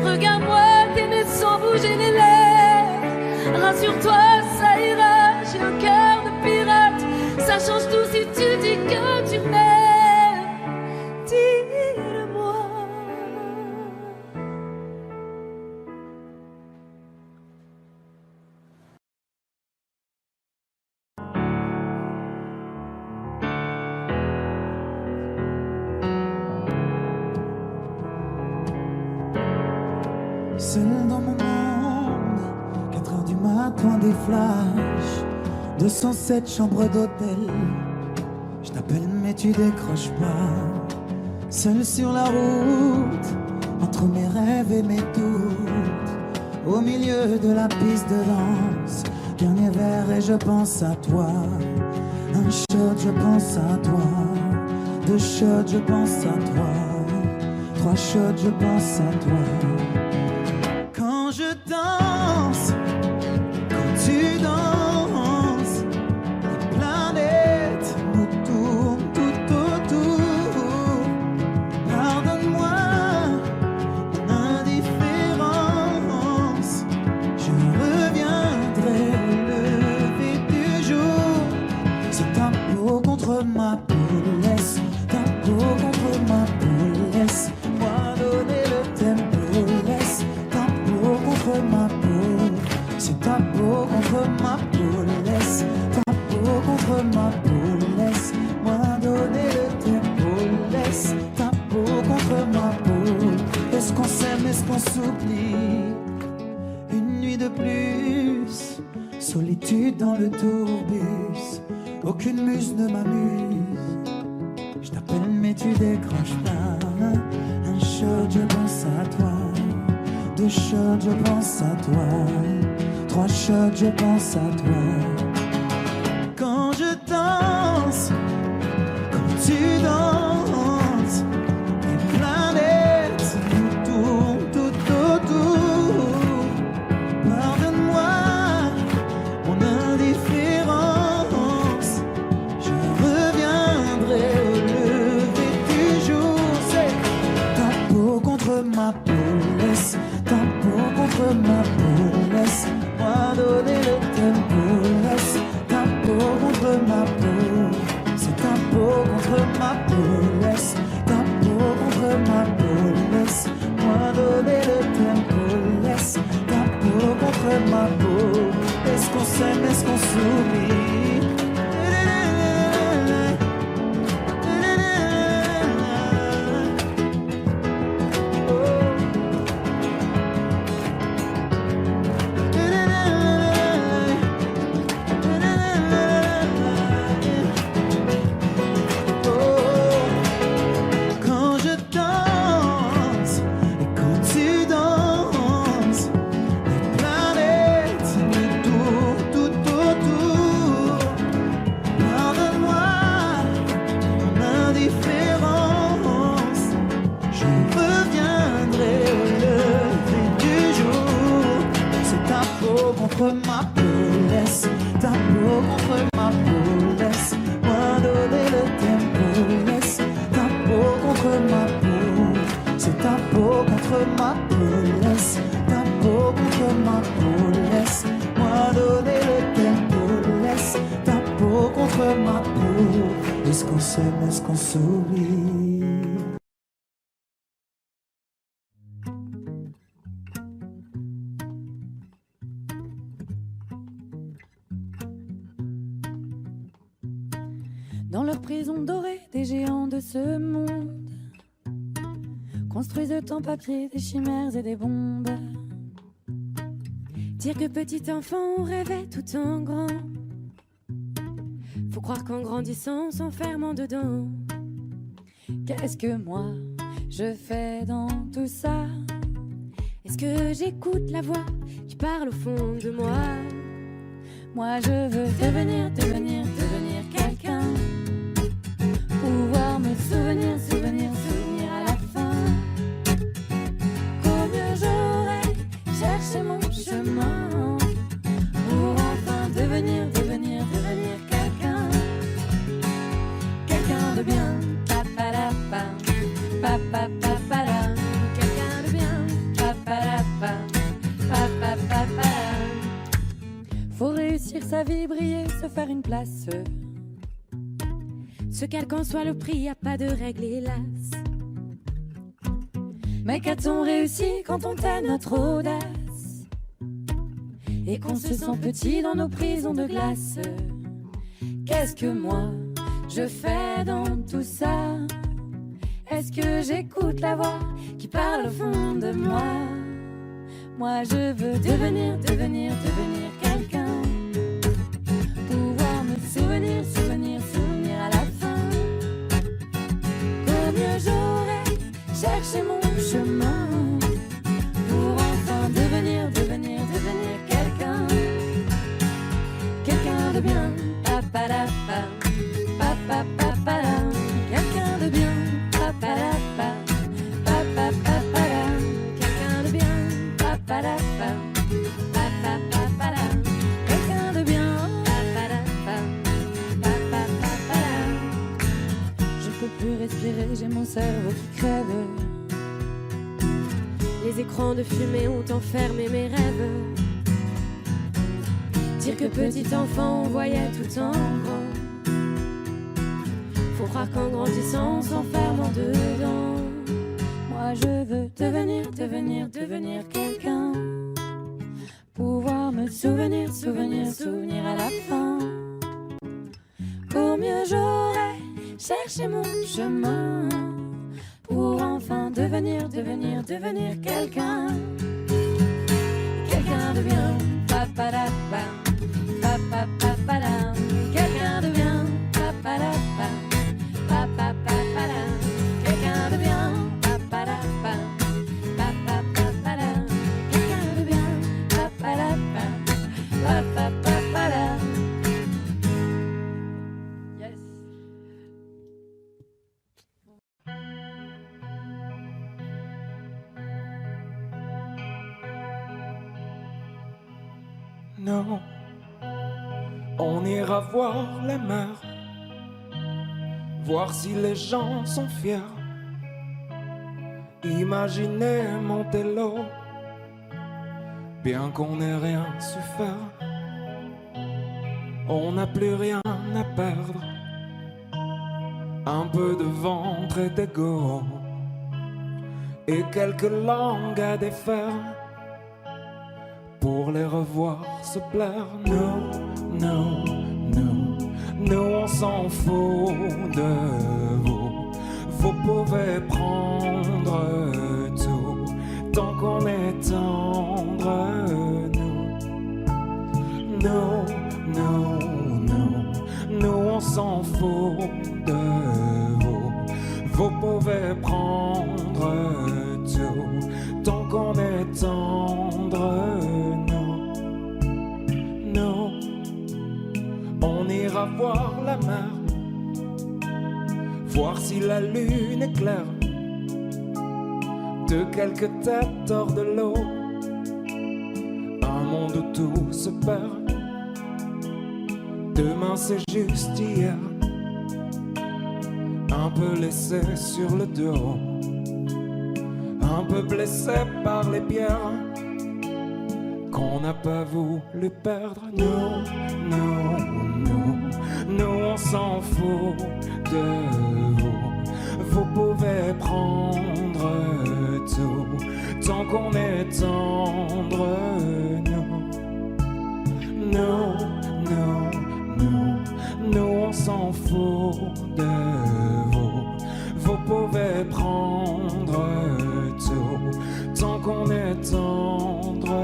Speaker 8: Regarde-moi t'aimer sans bouger les lèvres. Rassure-toi, ça ira, j'ai un cœur de pirate. Ça change tout si tu dis que tu m'aimes, dis-le-moi.
Speaker 9: Seul dans mon monde, 4 heures du matin, des flashs, 207 chambres d'hôtel. Je t'appelle mais tu décroches pas. Seul sur la route, entre mes rêves et mes doutes, au milieu de la piste de danse. Dernier verre et je pense à toi. Un shot, je pense à toi. 2 shots, je pense à toi. 3 shots, je pense à toi. Quand je danse, quand tu danses, les planètes nous tournent tout autour. Pardonne-moi mon indifférence, je reviendrai au lever du jour. C'est ta peau contre ma peau, laisse ta peau contre ma peau, laisse-moi donner le tempo, laisse ta peau contre ma peau. C'est ta peau contre ma peau, laisse ta peau contre ma peau, laisse-moi donner le tempo, laisse ta peau contre ma peau. Est-ce qu'on s'aime, est-ce qu'on s'oublie? Une nuit de plus, solitude dans le tourbus, aucune muse ne m'amuse. Je t'appelle mais tu décroches pas. Un shot, je pense à toi. 2 shots, je pense à toi. 3 shots, je pense à toi. Quand je danse, quand tu danses, les planètes nous tournent tout autour. Pardonne-moi mon indifférence, je reviendrai au lever du jour. C'est ta peau contre ma peau, laisse ta peau contre ma peau, laisse-moi donner le tempo, laisse ta peau contre ma peau. C'est ta peau contre ma peau, laisse ta peau contre ma peau, laisse-moi donner le tempo, laisse ta peau contre ma peau. Est-ce qu'on s'aime, est-ce qu'on s'oublie? Quand je danse et quand tu danses, les planètes me tournent tout autour. Pardonne-moi mon indifférence, je reviendrai au lever du jour. C'est ta peau contre ma peau, laisse ta peau contre ma peau, laisse-moi donner le tempo, laisse ta peau contre ma peau. C'est ta peau contre ma peau, laisse ta peau contre ma peau, laisse-moi donner le tempo, laisse ta peau contre ma peau. Est-ce qu'on s'aime, est-ce qu'on s'oublie?
Speaker 1: Dans leur prison dorée, des géants de ce monde construisent en papier des chimères et des bombes. Dire que petit enfant on rêvait tout en grand. Faut croire qu'en grandissant, on s'enferme en dedans. Qu'est-ce que moi je fais dans tout ça? Est-ce que j'écoute la voix qui parle au fond de moi? Moi je veux devenir quelqu'un. Pouvoir me souvenir à la fin. Combien j'aurais cherché mon chemin pour enfin devenir quelqu'un. Quelqu'un de bien, papalapa, papapapala. Quelqu'un de bien, papalapa, papapapala. Faut réussir sa vie, briller, se faire une place. Ce quel qu'en soit le prix, y a pas de règle hélas. Mais qu'a-t-on réussi quand on tait notre audace et qu'on se sent petit dans nos prisons de glace? Qu'est-ce que moi je fais dans tout ça? Est-ce que j'écoute la voix qui parle au fond de moi? Moi je veux devenir quelqu'un. Pouvoir me souvenir à la fin. Qu'au mieux j'aurais cherché mon chemin. Pour enfin devenir quelqu'un. Quelqu'un de bien. Pa-pa-da-pa. Pa-pa-pa-pa-da. Quelqu'un de bien. Pa-pa-da-pa. Pa-pa-pa-pa-da. Quelqu'un de bien. Pa-pa-da-pa. Pa-pa-pa-pa-da. Quelqu'un de bien. Pa-pa-da-pa. Pa-pa-pa-pa-da. Je peux plus respirer, j'ai mon cerveau qui crève. Les écrans de fumée ont enfermé mes rêves. Dire que petit enfant on voyait tout en grand. Faut croire qu'en grandissant on s'enferme en dedans. Moi je veux devenir quelqu'un. Pouvoir me souvenir à la fin. Qu'au mieux j'aurais cherché mon chemin. Pour enfin devenir quelqu'un. Quelqu'un de bien. Pa-pa-da-pa. Pa-pa-pa-pa-da. Quelqu'un de bien. Pa-pa-da-pa. Pa-pa-pa-pa-da. Quelqu'un de bien. Pa-pa-da-pa. Pa-pa-pa-pa-da. Quelqu'un de bien. Pa-pa-da-pa. Pa-pa-pa-pa-da. Yes.
Speaker 7: Non, on ira voir la mer, voir si les gens sont fiers. Imaginez Montello, bien qu'on n'ait rien su faire. On n'a plus rien à perdre, un peu de ventre et d'ego, et quelques langues à défaire. Pour les revoir se plaire. Non, non, non, nous on s'en fout de vous. Vous pouvez prendre tout, tant qu'on est tendre. Nous, non, non, nous on s'en fout de vous. Vous pouvez prendre tout, tant qu'on est tendre. On ira voir la mer, voir si la lune est claire. De quelques têtes hors de l'eau, un monde où tout se perd. Demain c'est juste hier, un peu laissé sur le dos, un peu blessé par les pierres qu'on n'a pas voulu perdre. Non, non, non, nous on s'en fout de vous. Vous pouvez prendre tout, tant qu'on est tendre. Non, non, non, non, nous on s'en fout de vous. Vous pouvez prendre tout, tant qu'on est tendre.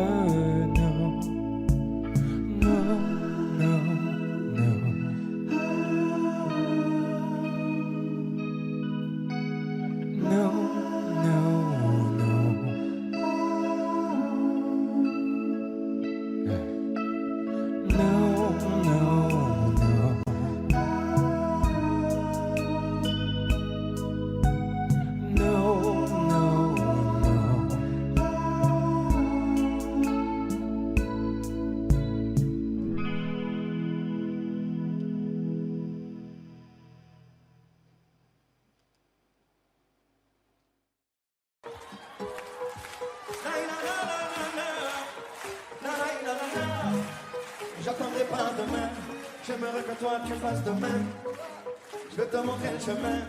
Speaker 2: J'attendrai pas demain, j'aimerais que toi tu fasses de même. Je vais te montrer le chemin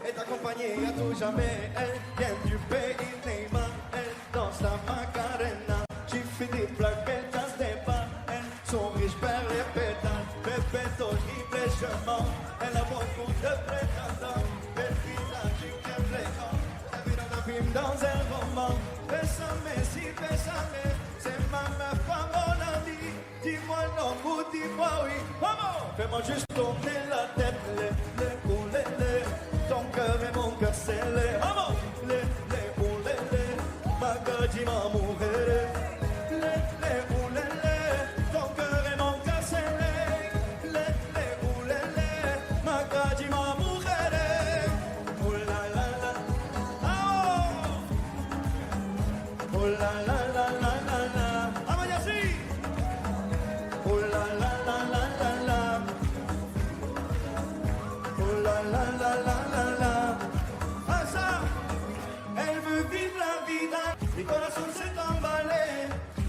Speaker 2: et t'accompagner à tout jamais. Elle vient du pays Neymar, elle danse la Macarena. J'ai fini de pleurer, danse des pas. Elle sourit, je perds les pétales. Bébé horrible et je mens. Elle a beaucoup de prétendants. Belle visage, j'aime les gens. film dans un roman. Bésame, si bésame, c'est ma meuf, pas mon ami. Dis-moi non ou dis-moi oui. Vamos! Fais-moi juste tourner la tête, les ou les. Ton cœur et mon cœur scellé. Vamos! Les ou les. Ma gueule dit ma mujer. Les ou les. Ton cœur et mon cœur scellé. Les ou les. Ma gueule dit ma mujer. Oh la la la. Oh la la la la la la. Vamos y así. Oh la la la la la la. Oh la la la la la la. Ah ça, elle veut vivre la vida. Mi corazón s'est emballé.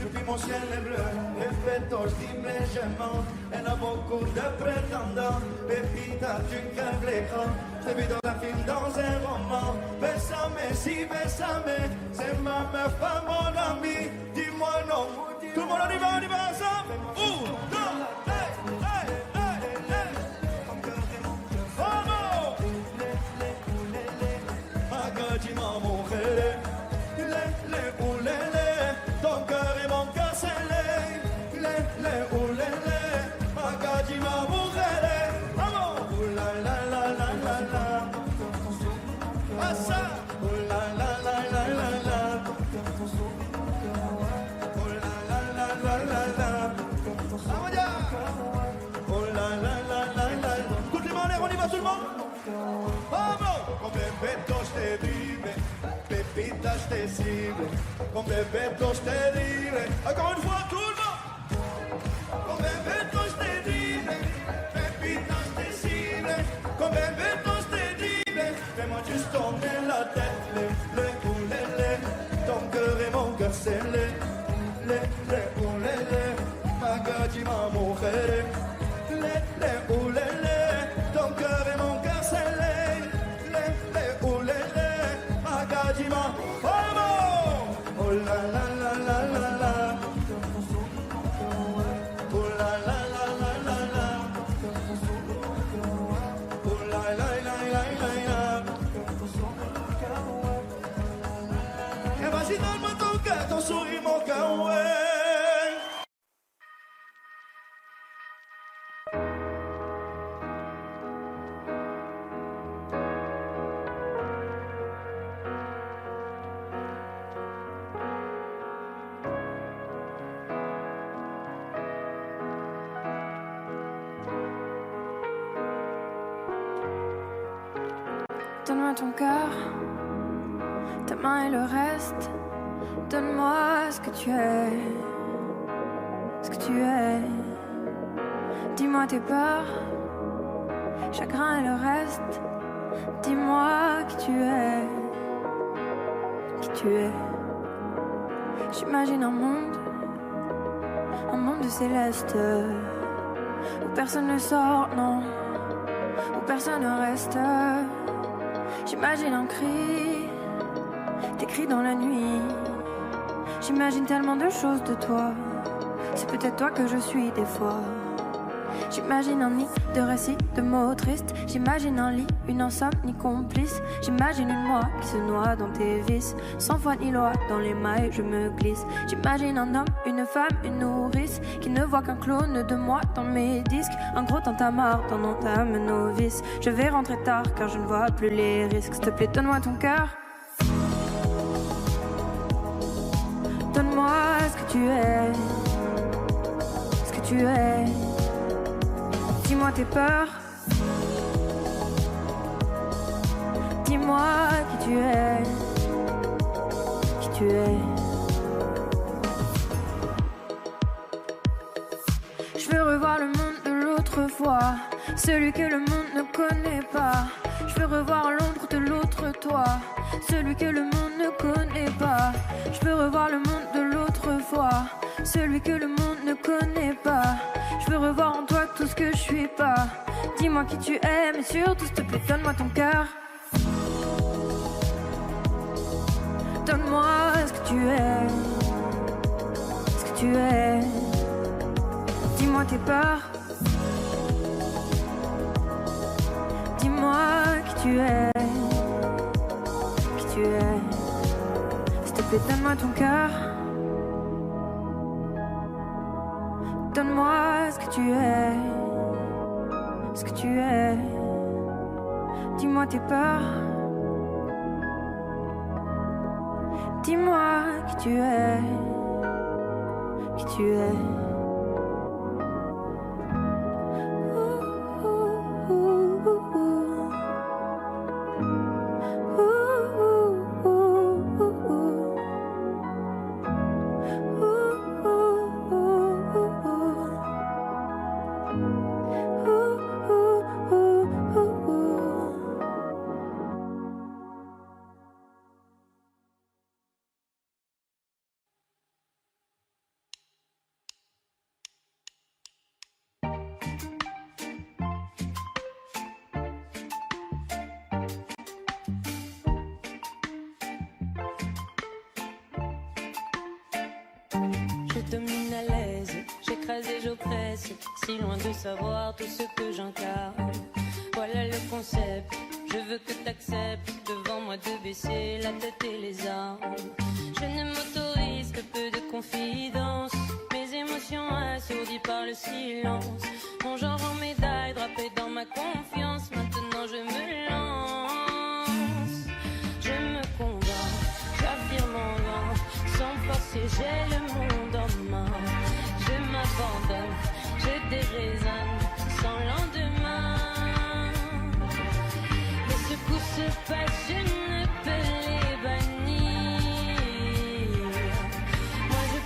Speaker 2: Depuis mon ciel est bleu, respetos, dime je mens. Elle a beaucoup de prétendants. Pépita, tu crèves l'écran. Je t'ai vu dans un film, dans un roman. Bésame, si bésame, c'est ma meuf, pas mon ami. Dis-moi non. Tout le monde on y va ensemble. Non, hey, hey, hey, hey. Vamos. Ma gueule, dis-moi mon rêve. Les ou les. Ton cœur et mon cœur scellé. Les ou les. Ma gueule, dis-moi mon rêve. Vamos. Oh la la la la la la. Ah ça. Oh la la la la la la. Oh la la la la la la. Vamos ya. Oh la la la la la. Toutes les mains en l'air, on y va tout le monde. Vamos. Con bebetos te vive, pepitas te cible. Con bebetos te vive. Encore une fois tout le monde. Con bebetos te vive, pepitas te cible. Con bebetos te vive. Fais-moi juste tourner la tête, les ou les. Ton cœur et mon cœur scellé. Les ou les. Ma gueule, dis-moi mon rêve. Les ou les. Ton cœur et mon cœur scellé. Les ou les. Ma gueule, dis-moi. Vamos! Oh la la la la la la. Oh la la la la la la. Oh la la la la la la. Et vas-y, donne-moi ton cœur, ton sourire, mon cœur, ouais.
Speaker 8: Donne-moi ton cœur, ta main et le reste. Donne-moi ce que tu es, ce que tu es. Dis-moi tes peurs, chagrin et le reste. Dis-moi qui tu es, qui tu es. J'imagine un monde de céleste, où personne ne sort, non, où personne ne reste. J'imagine un cri, tes cris dans la nuit. J'imagine tellement de choses de toi. C'est peut-être toi que je suis des fois. J'imagine un nid de récits, de mots tristes. J'imagine un lit, une insomnie complice. J'imagine une moi qui se noie dans tes vices. Sans foi ni loi, dans les mailles je me glisse. J'imagine un homme, une femme, une nourrice qui ne voit qu'un clone de moi dans mes disques. Un gros tintamarre dans mon âme novice. Je vais rentrer tard car je ne vois plus les risques. S'il te plaît, donne-moi ton cœur. Donne-moi ce que tu es, ce que tu es. Dis-moi tes peurs. Dis-moi qui tu es, qui tu es. Je veux revoir le monde de l'autre fois, celui que le monde ne connaît pas. Je veux revoir l'ombre de l'autre toi, celui que le monde ne connaît pas. Je veux revoir le monde de l'autre fois, celui que le monde ne connaît pas. Je veux revoir en toi tout ce que je suis pas. Dis-moi qui tu es, mais surtout s'il te plaît, donne-moi ton cœur. Donne-moi ce que tu es, ce que tu es. Dis-moi tes peurs. Dis-moi qui tu es, qui tu es.
Speaker 10: plaît, donne-moi ton cœur. Donne-moi ce que tu es. Ce que tu es. Dis-moi tes peurs. Dis-moi qui tu es. Qui tu es.
Speaker 1: Si loin de savoir tout ce que j'incarne. Voilà le concept, je veux que t'acceptes devant moi de baisser la tête et les armes. Je ne m'autorise que peu de confidence, mes émotions assourdies par le silence. Mon genre en médaille drapé dans ma confiance, maintenant je me lance. Je me convainc, j'affirme en vain, sans forcer j'ai le monde en main. Je m'abandonne, je déraisonne sans lendemain. Les secousses se passent, je ne peux les bannir. Moi je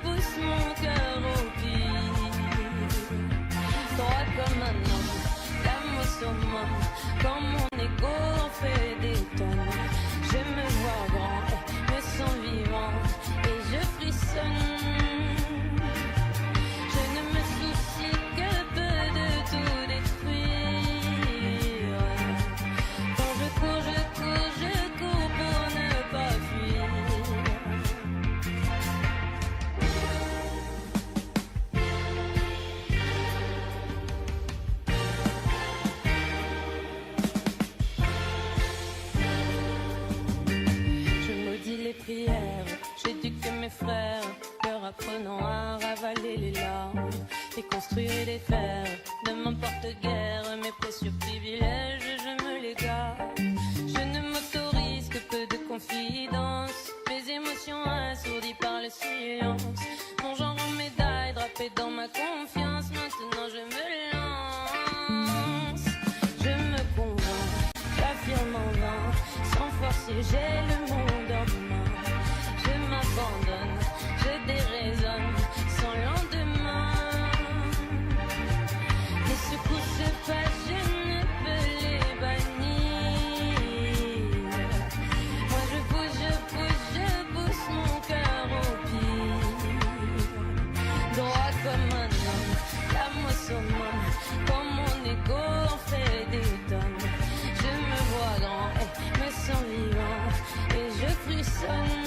Speaker 1: pousse mon cœur au pire. Droit comme un homme, l'âme au summum, quand mon ego en fait des tonnes. Je me vois grand, me sens vivant et je frissonne. J'éduque mes frères, leur apprenant à ravaler les larmes et construire des fers. Ne m'importe guère mes précieux privilèges, je me les garde. Je ne m'autorise que peu de confidence, mes émotions assourdies par le silence. Mon genre en médaille drapé dans ma confiance, maintenant je me lance. Je me convainc, j'affirme en vain, sans forcer j'ai le monde en main. Je m'abandonne, je déraisonne sans lendemain. Les secousses se passent, je ne peux les bannir. Moi je pousse mon cœur au pire. Droit comme un homme, l'âme au summum, quand mon ego en fait des tonnes. Je me vois grand et me sens vivant et je frissonne.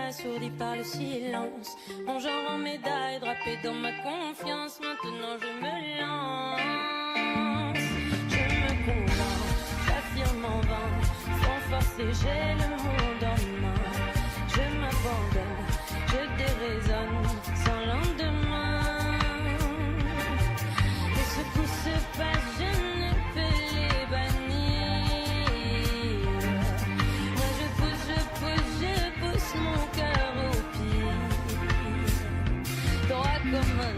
Speaker 1: Assourdi par le silence, mon genre en médaille drapé dans ma confiance, maintenant je me lance. Je me convainc, j'affirme en vain, sans forcer j'ai le monde en main. Je m'abandonne, je déraisonne sans lendemain. Les secousses se passent, je ne peux les bannir. Moi je pousse mon cœur au pire. Droit comme un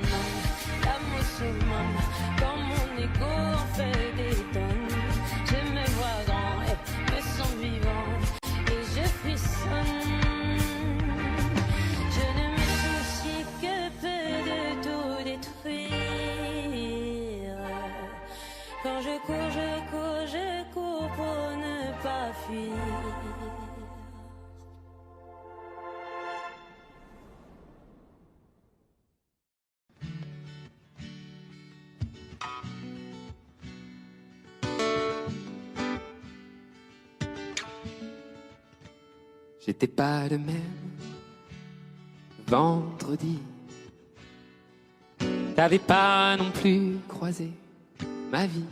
Speaker 1: Quand je cours, je cours, je cours pour ne pas fuir.
Speaker 6: J'étais pas le même vendredi. T'avais pas non plus croisé ma vie.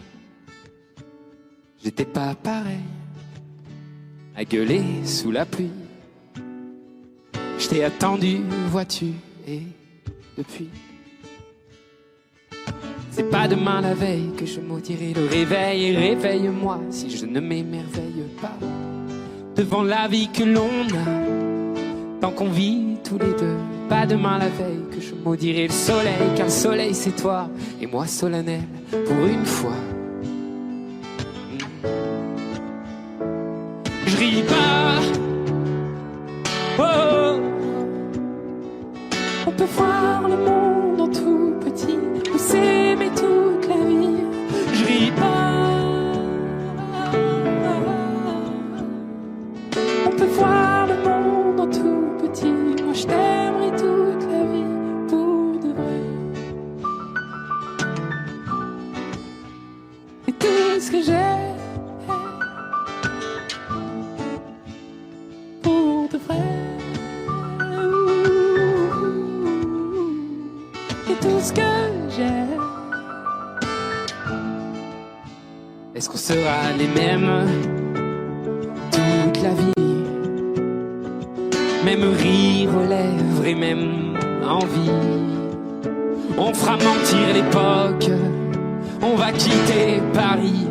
Speaker 6: J'étais pas pareil à gueuler sous la pluie. Je t'ai attendu, vois-tu, et depuis. C'est pas demain la veille que je maudirai le réveil. Et réveille-moi si je ne m'émerveille pas devant la vie que l'on a, tant qu'on vit tous les deux. Pas demain la veille que je maudirai le soleil, car le soleil c'est toi, et moi solennel, pour une fois. Je ris pas, oh. On peut voir le monde en tout petit, ou s'aimer toute la vie. Je ris pas. On peut voir le monde en tout petit. Moi je t'aimerai toute la vie pour de vrai. Et tout ce que j'ai pour de vrai. Et tout ce que j'ai. Est-ce qu'on sera les mêmes toute la vie? Même rire aux lèvres et même envie. On fera mentir l'époque, on va quitter Paris.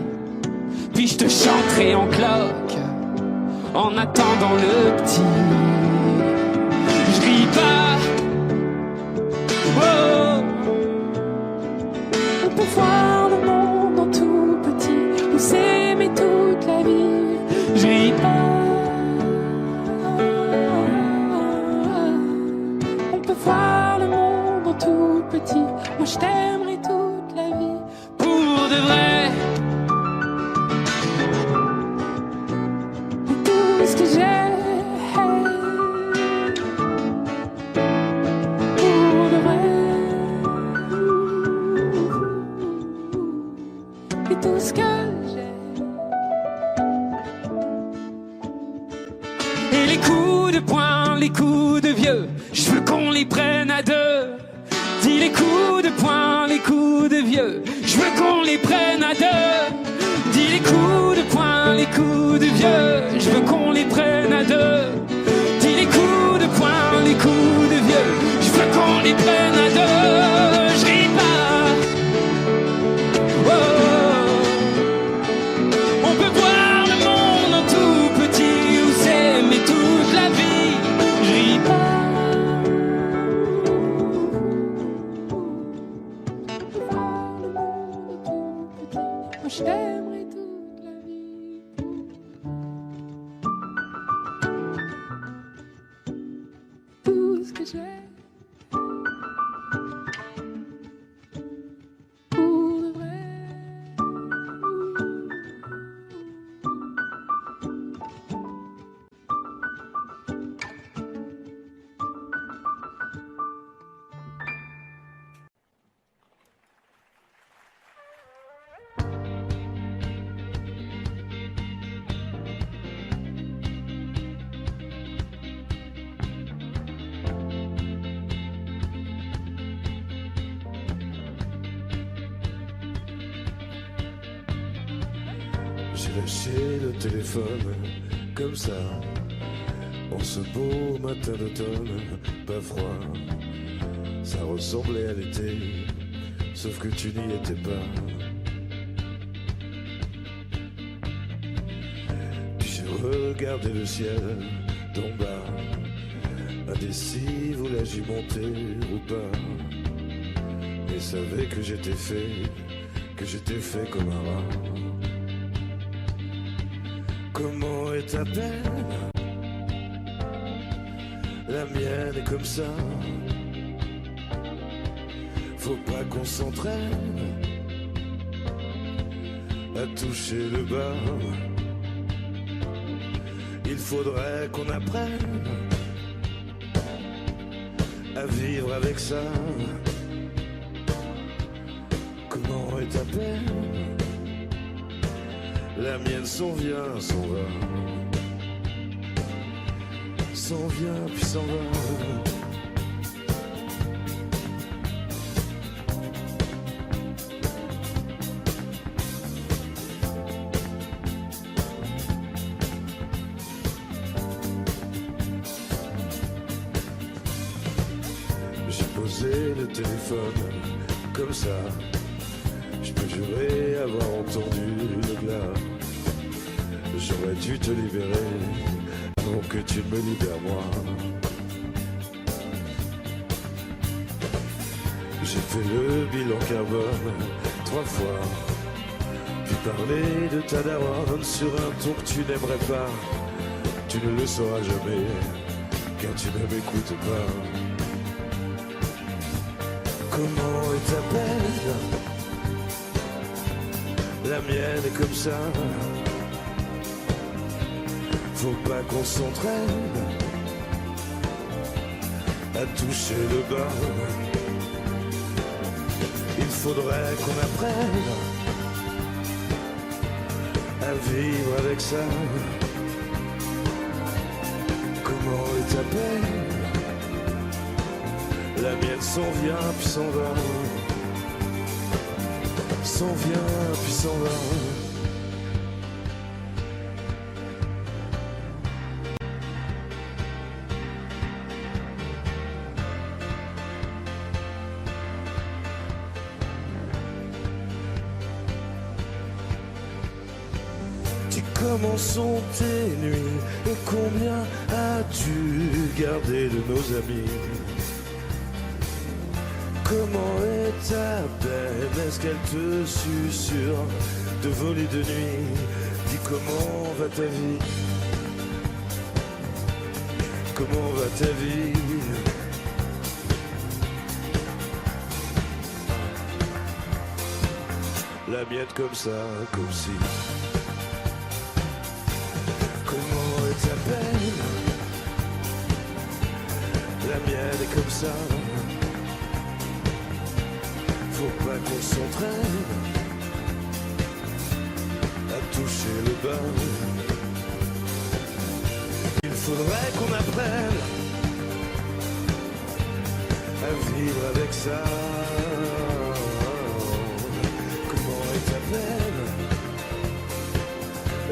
Speaker 6: Puis je te chanterai en cloque, en attendant le petit. Je ris pas, oh. On peut voir le monde en tout petit, ou s'aimer toute la vie. Je ris pas. Voir le monde en tout petit. Moi je t'aimerai toute la vie pour de vrai. Et tout ce que j'ai pour de vrai. Et tout ce que j'ai. Et les coups de poing, les coups de vieux, je veux qu'on les prenne à deux. Dis les coups de poing, les coups de vieux, je veux qu'on les prenne à deux. Dis les coups de poing, les coups de vieux, je veux qu'on les prenne à deux. Dis les coups de poing, les coups de vieux, je veux qu'on les prenne à deux. Je ris pas, oh. On peut voir le monde en tout petit, ou s'aimer toute la vie. Je ris pas. Je t'aimerai toute la vie. Tout ce que j'ai pour de vrai.
Speaker 11: J'ai lâché le téléphone comme ça, en ce beau matin d'automne, pas froid. Ça ressemblait à l'été, sauf que tu n'y étais pas. Puis j'ai regardé le ciel d'en bas, indécis, voulais-je y monter ou pas. Mais savais que j'étais fait comme un rat. Comment est ta peine? La mienne est comme ça. Faut pas qu'on s'entraîne. à toucher le bas. Il faudrait qu'on apprenne à vivre avec ça. Comment est ta peine? La mienne s'en vient, s'en va. S'en vient puis s'en va. J'ai posé le téléphone comme ça. Je peux jurer avoir entendu le glas. J'aurais dû te libérer avant que tu me libères moi. J'ai fait le bilan carbone 3 fois, puis parler de ta daronne sur un ton que tu n'aimerais pas. Tu ne le sauras jamais, car tu ne m'écoutes pas. Comment est ta peine? La mienne est comme ça. Faut pas qu'on s'entraîne à toucher le bas. Il faudrait qu'on apprenne à vivre avec ça. Comment est ta peine? La mienne s'en vient puis s'en va. S'en vient puis s'en va. Comment sont tes nuits et combien as-tu gardé de nos amis? Comment est ta peine? Est-ce qu'elle te susurre de voler de nuit? Dis comment va ta vie? Comment va ta vie? La mienne comme ça, comme si. Comment est ta peine? La mienne est comme ça. Faut pas qu'on s'entraîne à toucher le bas. Il faudrait qu'on apprenne à vivre avec ça. Comment est ta peine?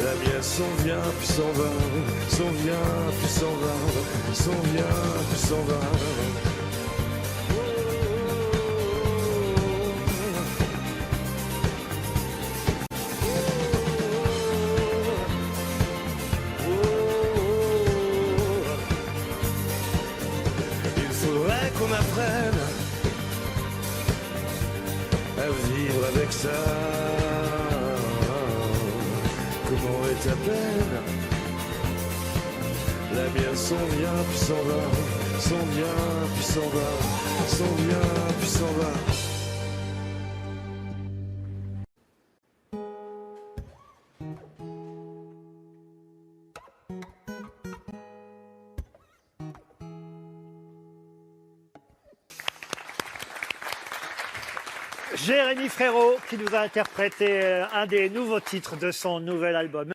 Speaker 11: La mienne s'en vient puis s'en va, s'en vient puis s'en va, s'en vient puis s'en va. Il faudrait qu'on apprenne à vivre avec ça. Comment est ta peine? La mienne s'en vient puis s'en va, s'en vient puis s'en va, s'en vient puis s'en va.
Speaker 12: Jérémy Frérot qui nous a interprété un des nouveaux titres de son nouvel album.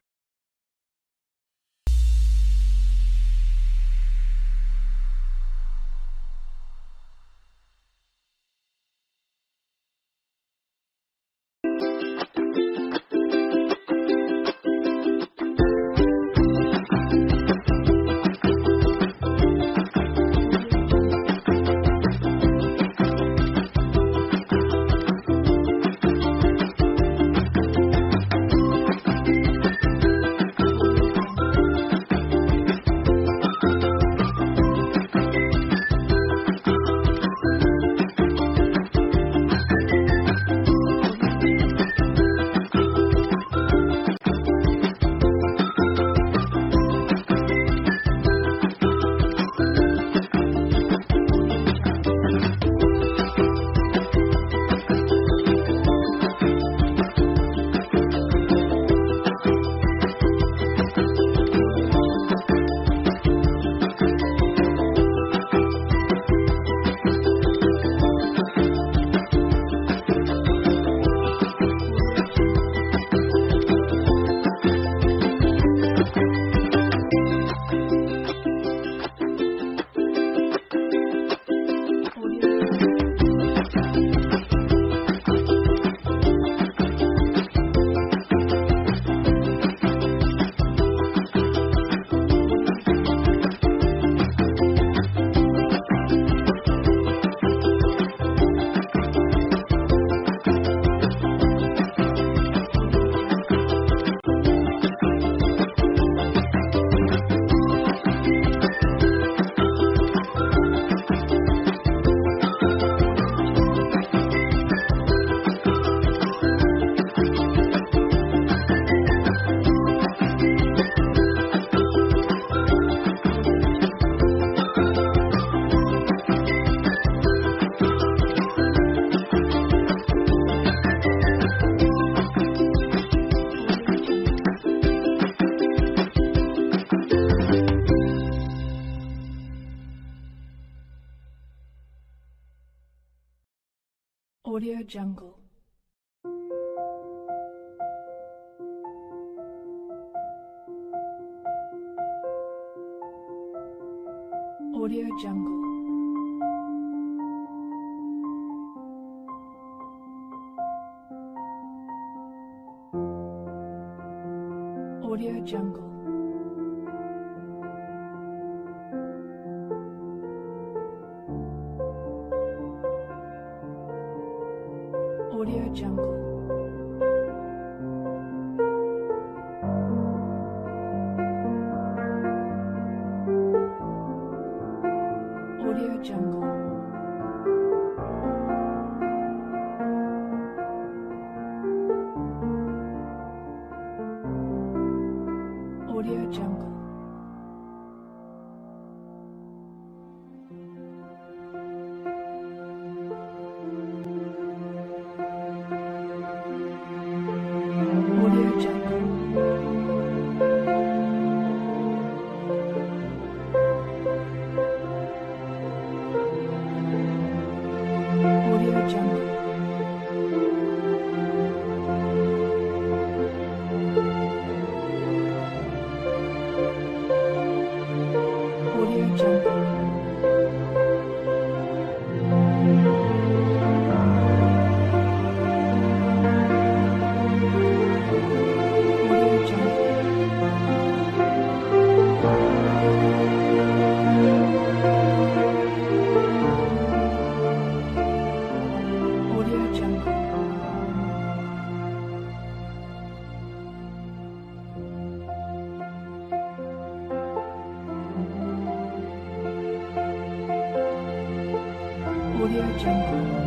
Speaker 13: Audio Jungle. Audio Jungle. Audio Jungle. Audio Jungle. Audio Jungle. Audio Jungle. Audio Jungle. Audio Jungle. Audio Jungle. Audio Jungle. Audio Jungle. Audio Jungle.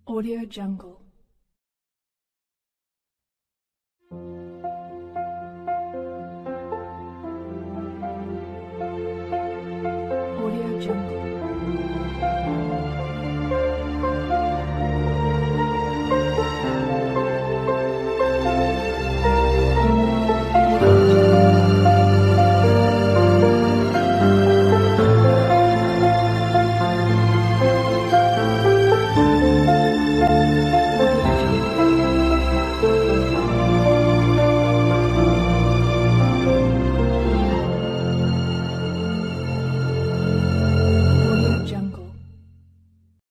Speaker 13: Audio Jungle.